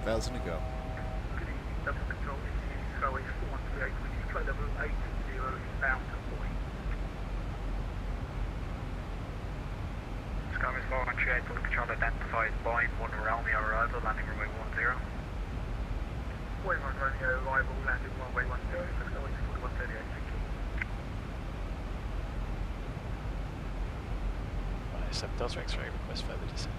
Thousand to go. Good evening, Double Control, it's Croatia 438, which is flight level 80, bound to point. Skymiss 438, full control identified, Boeing 1 Romeo arrival, landing runway 10. Boeing 1 Romeo arrival, landing runway 10, for Skymiss 4138, thank you. Right, 7 Delta X-ray, request further descent.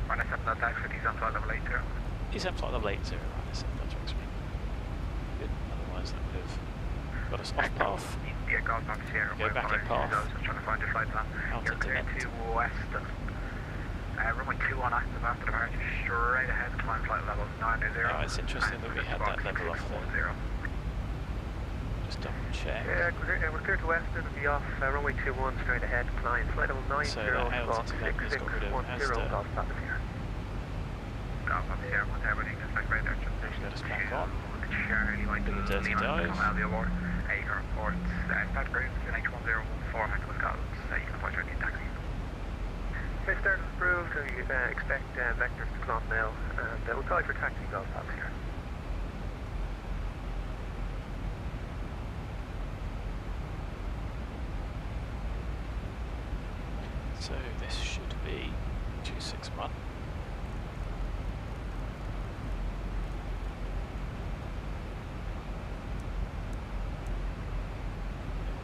Runway 7 Delta X-ray, descent flight level 80. Descent flight level 80, right, 7 Delta X-ray. Good, otherwise that would have got us off path. Yeah, Golf Papa Sierra. Go back in path. Just trying to find your flight plan. Out You're into clear vent. to Weston. Runway 2 on active after departure, straight ahead, climb flight level 90. Oh, it's interesting that we had that level off there. 10. Just double check. Yeah, we're clear to Weston and be off runway 21 straight ahead, climb flight level 90. So that altitude level has got rid of Asda. Golf Papa Sierra. Golf Papa Sierra, what's everything? Just like right there. Let us back on. Charlie, like Do the dirty dive. Airborne, AIRBORNE, start groups, NH1014, Hector Scotland, you can watch our new taxi. Okay, start is approved, we expect vectors to climb now, and we'll call for 061.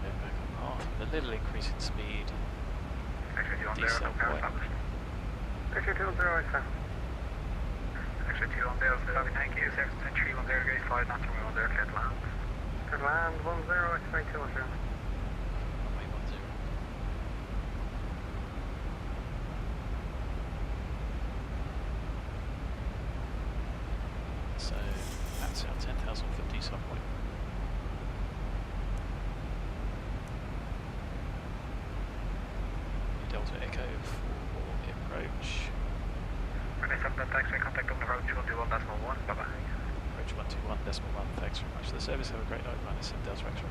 Back on path with a little increase in speed. Actually, 2 on 0, Decent no power point. established. Actually, 2 on 0, sir. Actually, 2 on 0, copy, thank you. 3 on 0, degrees 5, not 2 on 0, clear to land. Clear to land, 1 0, expect 2 on 0. Runway 10. So that's our 10,000 foot descent point. Delta Echo for the approach. Runway 7, thanks for contact on the road 221.1, bye bye. Approach 121.1, thanks very much for the service. Have a great night, minus 7 Delta X-ray.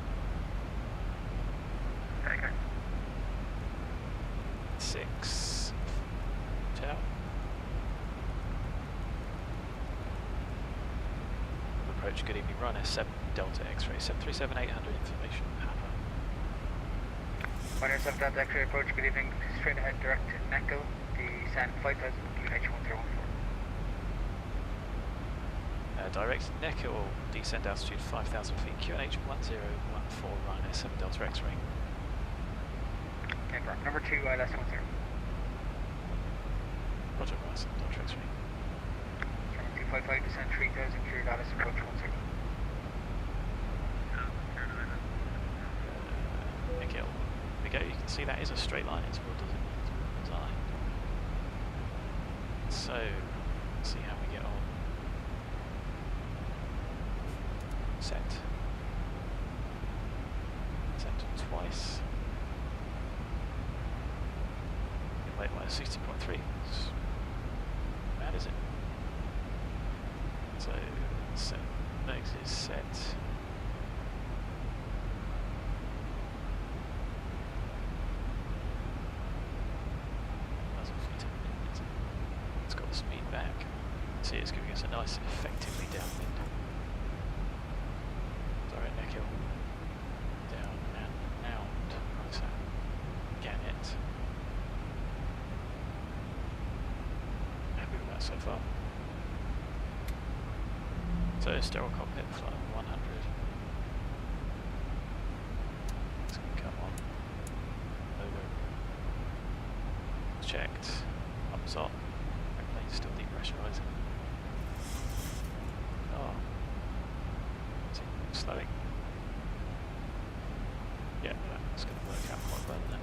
There you go. 6 Hotel. Approach, good evening, run S7 Delta X-ray, 737-800 information. Runway 7, Delta X-ray approach, good evening. Straight ahead, direct to Neckel, descend 5,000, QH1014. Direct Neckel, descend altitude 5,000 feet, QNH 1014, run S7 Delta X-ray. Okay, number 2, less 10. Roger, S7 Delta X-ray. 255, descend 3,000, clear Dallas, approach 10. Nickel. There we go, you can see that is a straight line, it's what does it design. So, let's see how we get on. Set twice. Late line 60.3. Bad, is it? So, set next is set. It's got the speed back. See, it's giving us a nice, effectively downwind. Direct Neckel. Down and out. Right, so Gannett. Happy with that so far. So sterile cockpit flight 100. It's going to come on. Over. Checked. Pumps on. Airplane's still depressurizing. Oh. Slowing. Yeah, that's going to work out quite well then.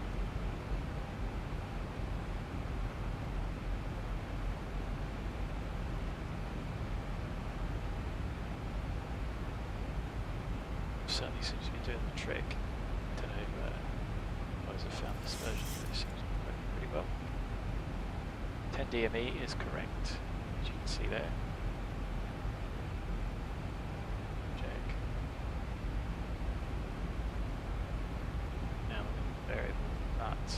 Certainly seems to be doing the trick. Don't know if guys have found this version, but it seems to be working pretty well. 10 DME is correct, as you can see there. Check. Now the variable, but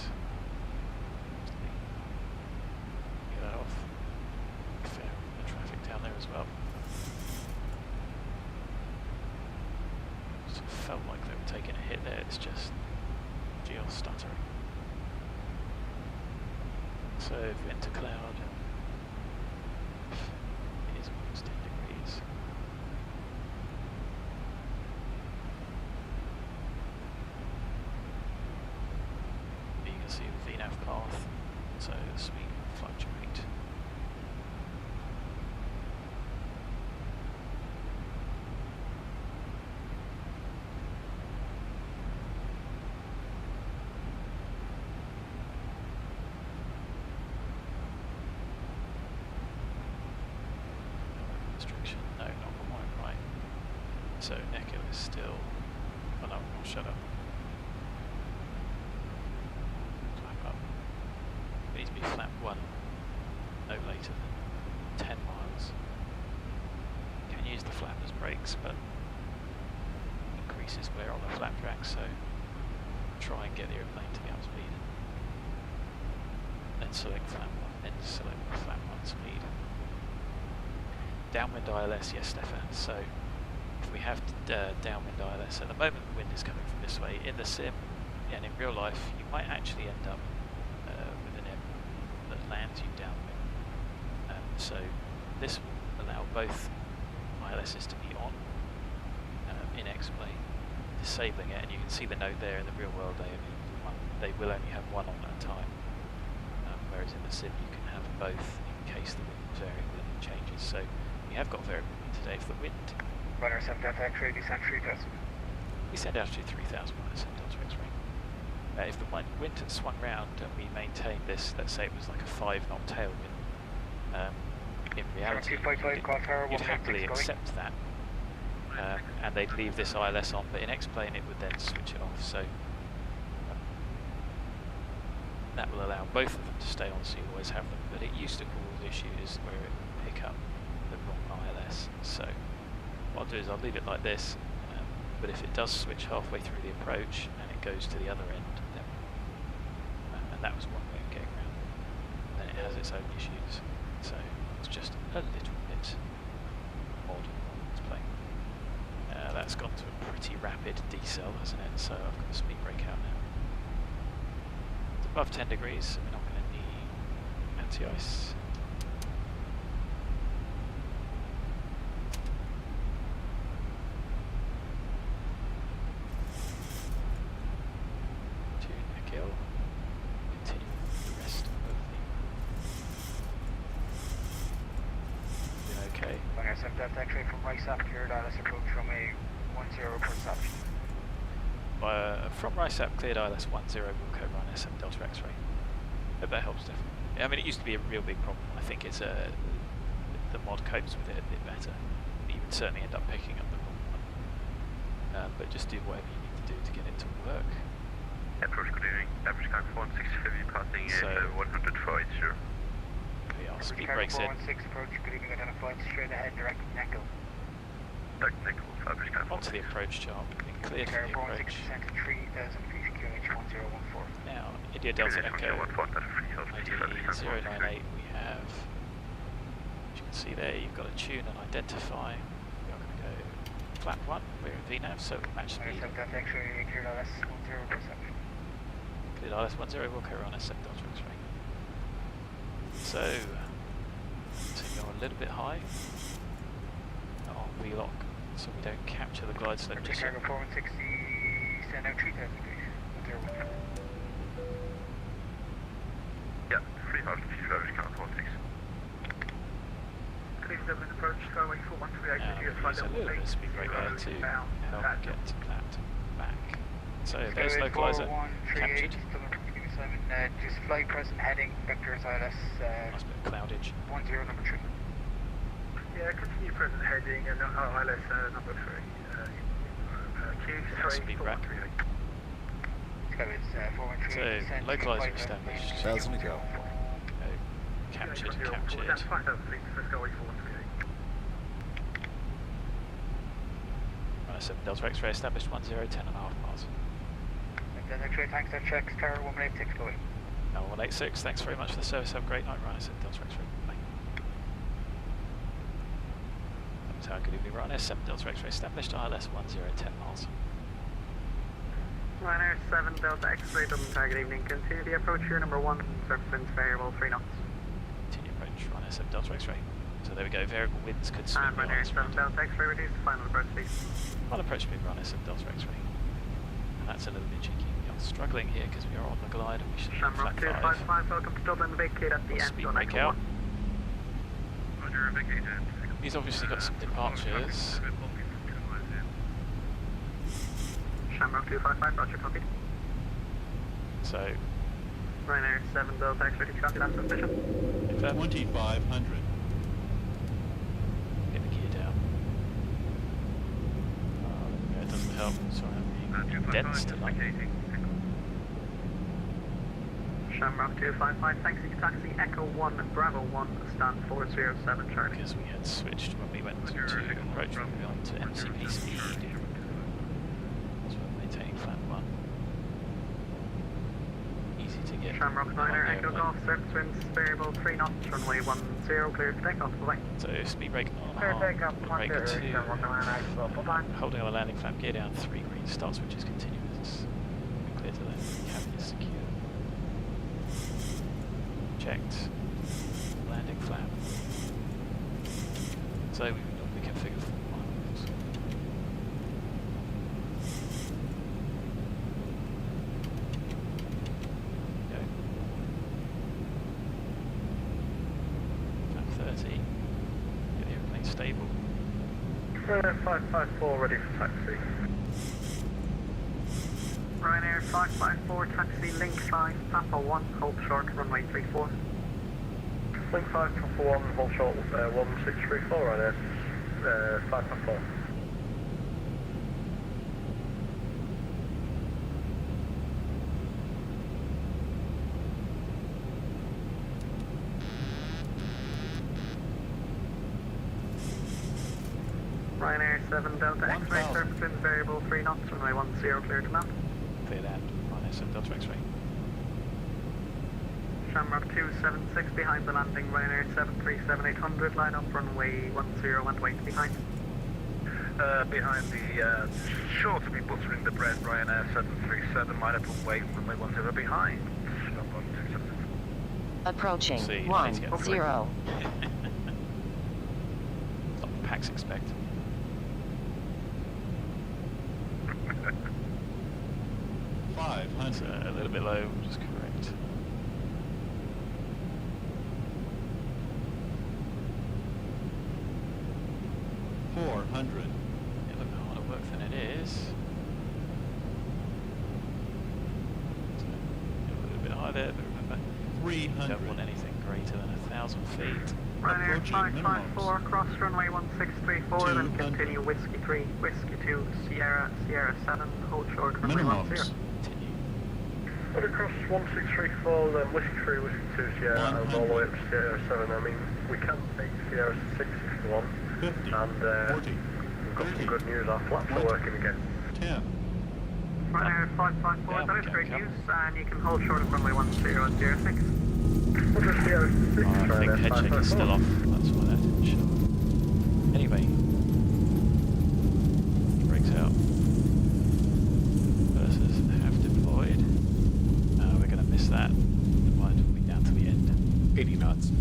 get that off. Fair with the traffic down there as well. Felt like they were taking a hit there, it's just GL stuttering. So wind to cloud, it is minus 10 degrees. You can see the VNAV path, so the speed will fluctuate. No, not quite right. So Neckel is still. Oh no, I'll shut up. Flap up. It needs to be flap 1, no later than 10 miles. Can use the flap as brakes, but increases wear on the flap track, so try and get the airplane to the up speed. Then select flap 1, then select the flap 1 speed. Downwind ILS, yes, Stefan. So if we have downwind ILS, at the moment the wind is coming from this way. In the sim and in real life, you might actually end up with an M that lands you downwind. So this will allow both ILSs to be on in X-Plane, disabling it, and you can see the note there. In the real world they will only have one on at a time, whereas in the sim you can have both in case the wind variable changes. So we have got variable wind today. If the wind... Runner 7 Delta X-ray, descent 3000. We send out to 3000 minus 7 Delta X-ray. If the wind had swung round and we maintained this, let's say it was like a 5-knot tailwind, in reality you'd happily accept that, and they'd leave this ILS on, but in X-Plane it would then switch it off. So that will allow both of them to stay on, so you always have them, but it used to cause issues where it would pick up the wrong ILS. So what I'll do is I'll leave it like this, but if it does switch halfway through the approach and it goes to the other end, then, and that was one way of getting around, then it has its own issues. So it's just a little bit odd on this plane. That's gone to a pretty rapid decel, hasn't it? So I've got a speed brake out now. It's above 10 degrees, so we're not going to need anti-ice. Delta X-ray from RISAP, cleared ILS approach runway 10 reports option. From RISAP, cleared ILS 10, Wilco Rhino 7 Delta X-ray. Hope that helps definitely. I mean, it used to be a real big problem. I think it's the mod copes with it a bit better. But you would certainly end up picking up the wrong one. But just do whatever you need to do to get it to work. Approach clearing, average count 165, passing So, 100 sure. Our speed brakes in. 416 approach, good evening, identified straight ahead, direct Echo. Direct Echo, average count Onto the approach chart, being cleared for the approach. 416 to 3000 feet, QH 1014. Now, India Delta Echo, ID 098, we have, as you can see there, you've got to tune and identify. We are going to go flap 1, we're in VNAV, so we'll match speed. Delta X-ray, cleared ILS 10 perception. Cleared ILS 10, we'll carry on a 7 Delta X-ray. So go a little bit high on V-lock, so we don't capture the glide slope just yet. Cargo 460, send out 3000 please. Yeah, 3000 feet, average count 16. Please Dublin approach, Skyway 4138, Now, use a little bit of speed brake there to help get that back. So there's localizer captured. Just fly present heading, vectors ILS Nice bit of cloudage. 10 number 3. Yeah, continue present heading and ILS number 3. Speed back. So, localizer established. 1,000 to go. Captured. That's fine, please. Let's go 438. Runner 7 Delta X-ray established 10, 10.5 miles. Delta X-ray tanks are checked, Tower 186 going. Now 186, thanks very much for the service, have a great night, Runner 7 Delta X-ray. Bye. Tower, good evening, Runner 7 Delta X-ray established, ILS 10, 10 miles. Runner 7 Delta X-ray, Dublin Tower, good evening. Continue the approach here, number 1, surface winds variable 3 knots. Continue approach, Runner 7 Delta X-ray. So there we go, variable winds could swing And Runner 7 Delta X-ray, reduce final approach speed. Final approach speed, Runner 7 Delta X-ray. And that's a little bit cheeky. We are struggling here because we are on the glide and we should have flat 5. Welcome to Dublin, vacate at the end. Speed brake out. Roger, vacate. He's obviously got some departures. Shamrock 255, roger, copied. So, Ryanair 7 Delta X-ray, copy that suspicion. 2,500. Get the gear down. Yeah, it doesn't help. Sorry, I'm being dense tonight. Shamrock 255, taxi Echo 1, Bravo 1, stand 407, Charlie. Because we had switched when we went to approach, we went on to MCP speed. So we're maintaining flat 1. Easy to get. Shamrock 9er, Echo Golf, surface winds, variable 3 knots, runway 10, clear for takeoff, bye-bye. So speed brake on, brake 2, holding on the landing flap, gear down 3, green start switch is continuous. Clear to land, cabin is secure. Checked, landing flap, So we can normally configure 4 miles. Go. Flap 30. Get the airplane stable. 554 ready for taxi. Ryanair 554 taxi link 5 Papa 1 hold short runway 34. Link 5 Papa 1 hold short 1634 Ryanair 554. Ryanair 7 Delta X-ray surface winds variable 3 knots runway 10 clear to land. Clear that. Ryanair 7 Delta X-ray. Shamrock 276 behind the landing, Ryanair 737-800, line up runway 10 and wait behind. Behind the, sure to be buttering the bread, Ryanair 737, line up and wait, runway 10 behind. Shamrock 276. Approaching. See, 1 nice, yeah. 0. Not what packs expect. It's a little bit low, which is correct. It looks harder work than it is. So, a little bit high there, but remember, you don't want anything greater than 1,000 feet. Ryanair 554 cross runway 1634, then continue Whiskey 3, Whiskey 2, Sierra 7, hold short runway 10. Continue. But across 1634, then Whiskey 3, Whiskey 2, Sierra, and all the way up to Sierra 7. I mean, we can take Sierra 6 if you want. 50, And 40, we've got some good news, our flaps are working again. 10. Ryanair 554, Yeah, that is okay, great come. news, and you can hold short of runway 10 and 06. What is Sierra 6, I think Ryanair head check is still 554? off, that's why that didn't show. Anyway, breaks out. Reversers have deployed. We're going to miss that. The wind will be down to the end. 80 knots. So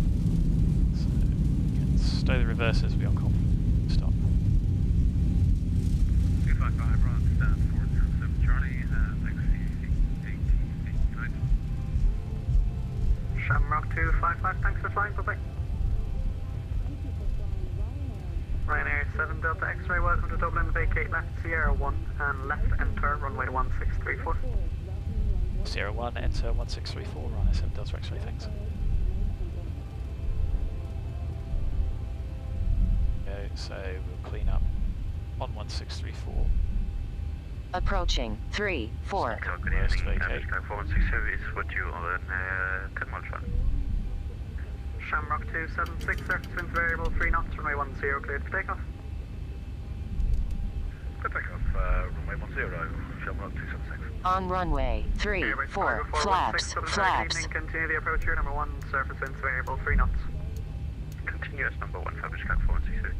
we can stow the reversers, we are confident. Stop. 255 Ron, stand 407 Charlie, taxi 1889. Shamrock 255, thanks for flying, bye-bye. Ryanair 7 Delta X-ray, welcome to Dublin, vacate left Sierra 1 and left enter runway 1634. Sierra 1, enter 1634, Ryanair 7 Delta X-ray, thanks. Okay, so we'll clean up on 1634. Approaching. 3 4. Good Reverse evening, vacate. Sky 416 is what you on 10 miles run. Shamrock 276, surface winds variable 3 knots, runway 10 cleared for takeoff. Good takeoff, runway 10, Shamrock 276. On runway. 3 Airways 4. cargo 416, Flaps. Dublin, Flaps. Good evening, continue the approach here, number 1, surface winds variable 3 knots. Continuous number 1, Fabric Sky 416.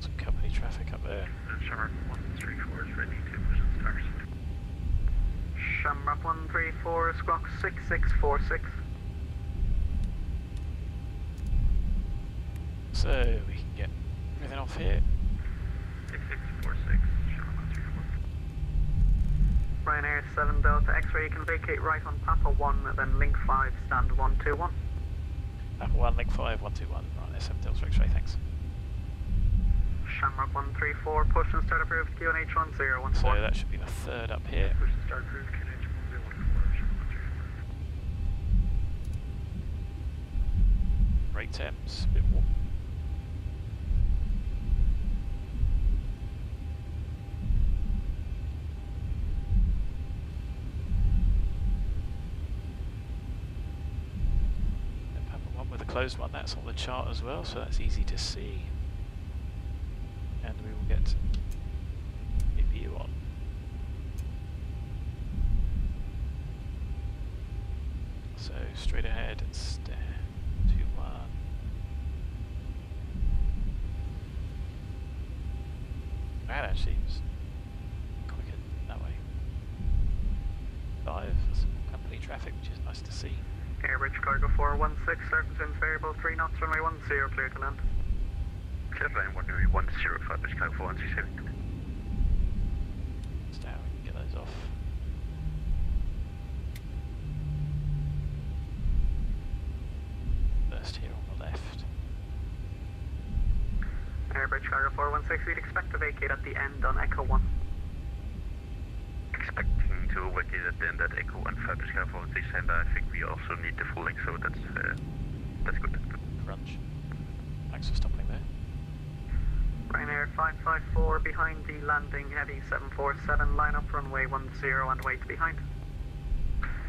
Some company traffic up there. Shamrock 134 is ready to push and start. Shamrock 134, squawk 6646. So we can get everything off here. 6646, Shamrock 134. Ryanair 7 Delta X-ray, you can vacate right on Papa 1, then link 5, stand 121. Apple 1, link 5, 121, Ryanair 7 Delta X-ray, thanks. Shamrock 134, push and start approved, QNH 1014. So that should be the third up here. Push and start approved, QNH 1014, Shamrock 134. Great temps, a bit warm. And Papa 1 with a closed one, that's on the chart as well, so that's easy to see. And we will get a view on. So straight ahead and stand 2 1. That actually was quicker that way. 5, some company traffic, which is nice to see. Airbridge cargo 416, surface winds variable 3 knots, runway 10, clear to land. Clear to land, runway 10, Airbridge cargo 416. It's down, we can get those off. First here on the left. Airbridge cargo 416, we'd expect to vacate at the end on Echo 1. Expecting to vacate at the end at Echo 1 for Airbridge cargo 416, and I think we also need the full length, so that's good. That's good. Crunch. Thanks for stopping there. Ryanair 554 behind the landing, heavy 747, line up runway 10 and wait behind.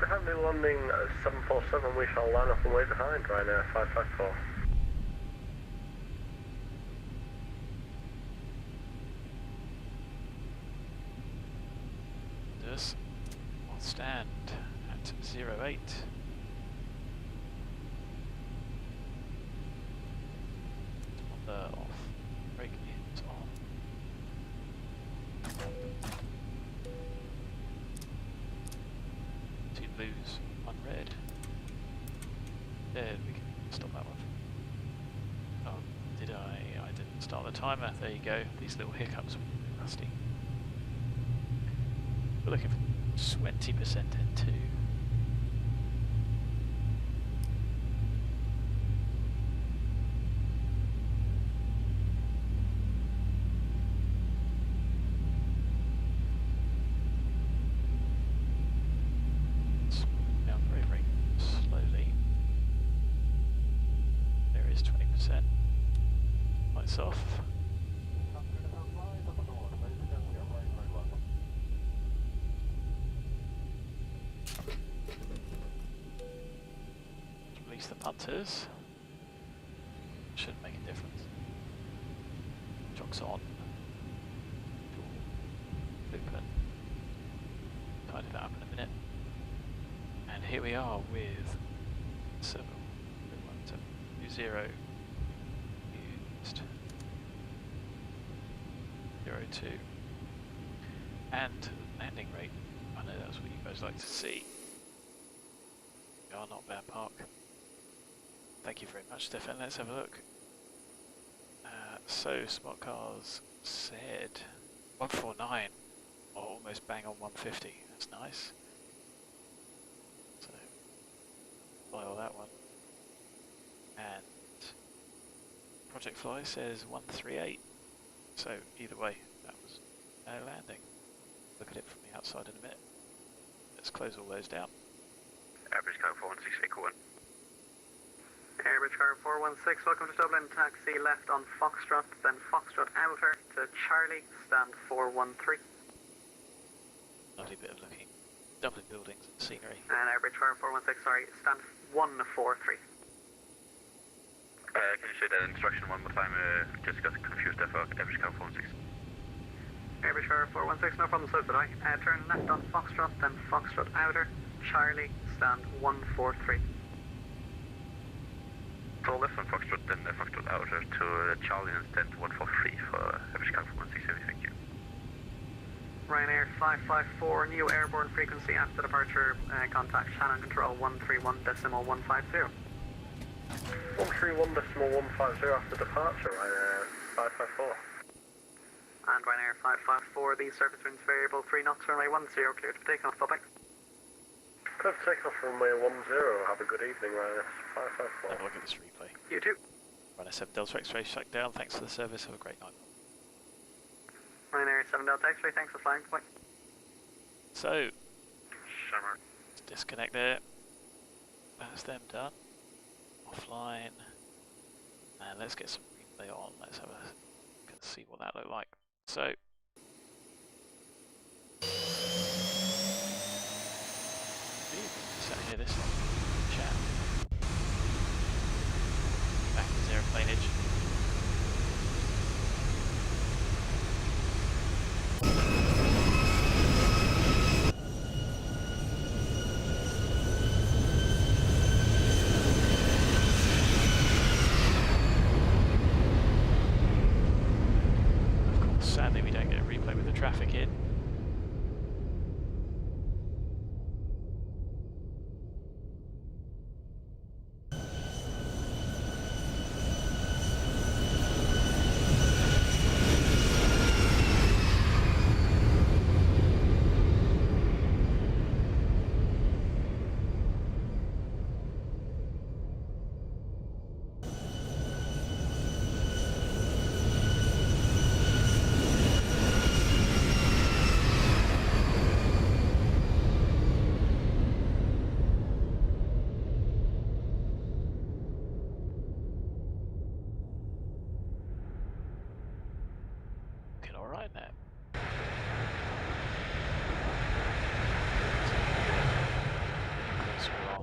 Behind the landing 747, we shall line up and wait behind, Ryanair 554. This will stand at 08. On the off. Brake is on. Two blues, one red. There, we can stop that one. Oh, did I? I didn't start the timer. There you go. These little hiccups are rusty. We're looking for 20% N2. Down very, very slowly. There is 20%. Lights off. Release the punters. Shouldn't make a difference. Chocks on. Door open. Tidy that up in a minute. And here we are with 720 used 02 and landing rate. I know that's what you guys like to see. We are not bad park. Thank you very much, Stefan. Let's have a look. So Smart Cars said 149, or almost bang on 150. That's nice. So file that one. And Project Fly says 138. So either way, that was no landing. Look at it from the outside in a minute. Let's close all those down. Airbridge cargo 416, Echo 1. Airbridge cargo 416, welcome to Dublin, taxi left on Foxtrot, then Foxtrot outer to Charlie, stand 413. Lovely bit of looking. Dublin buildings and scenery. And Airbridge cargo 416, sorry, stand 143. Can you say that instruction one more time? Just got confused there for Airbridge cargo 416. Airbridge cargo 416, no problem, so did I. Turn left on Foxtrot, then Foxtrot outer, Charlie, stand 143. So left on Foxtrot, then Foxtrot outer to Charlie and stand 143 for Airbridge cargo 416, thank you. Ryanair 554, new airborne frequency after departure, contact Shannon Control 131.150. 131.150 after departure, Ryanair 554. And Ryanair 554, the surface winds variable 3 knots, runway 10, clear to take off, bye-bye. Clear to take off runway 10, have a good evening, Ryanair 554. Have a look at this replay. You too. Ryanair 7 Delta X-ray shut down, thanks for the service, have a great night. Ryanair 7 Delta X-ray, thanks for flying, bye. So, Summer. let's disconnect there. That's them done. Offline. And let's get some replay on, let's have a look and see what that looked like. So, certainly hear this on chat. Back to aeroplaneage. Of course, sadly we don't get a replay with the traffic in. alright now. Close we are.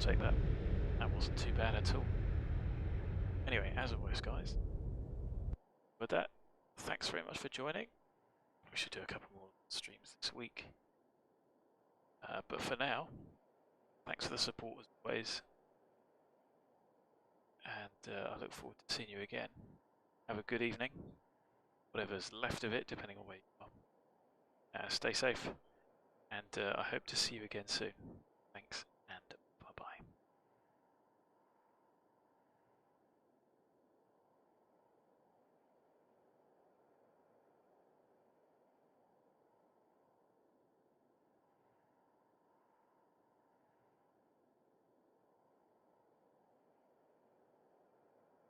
Take that. That wasn't too bad at all. Anyway, as always, guys, with that, thanks very much for joining. We should do a couple more streams this week. But for now, thanks for the support as always. And I look forward to seeing you again. Have a good evening, whatever's left of it, depending on where you are. Stay safe, and I hope to see you again soon. Thanks.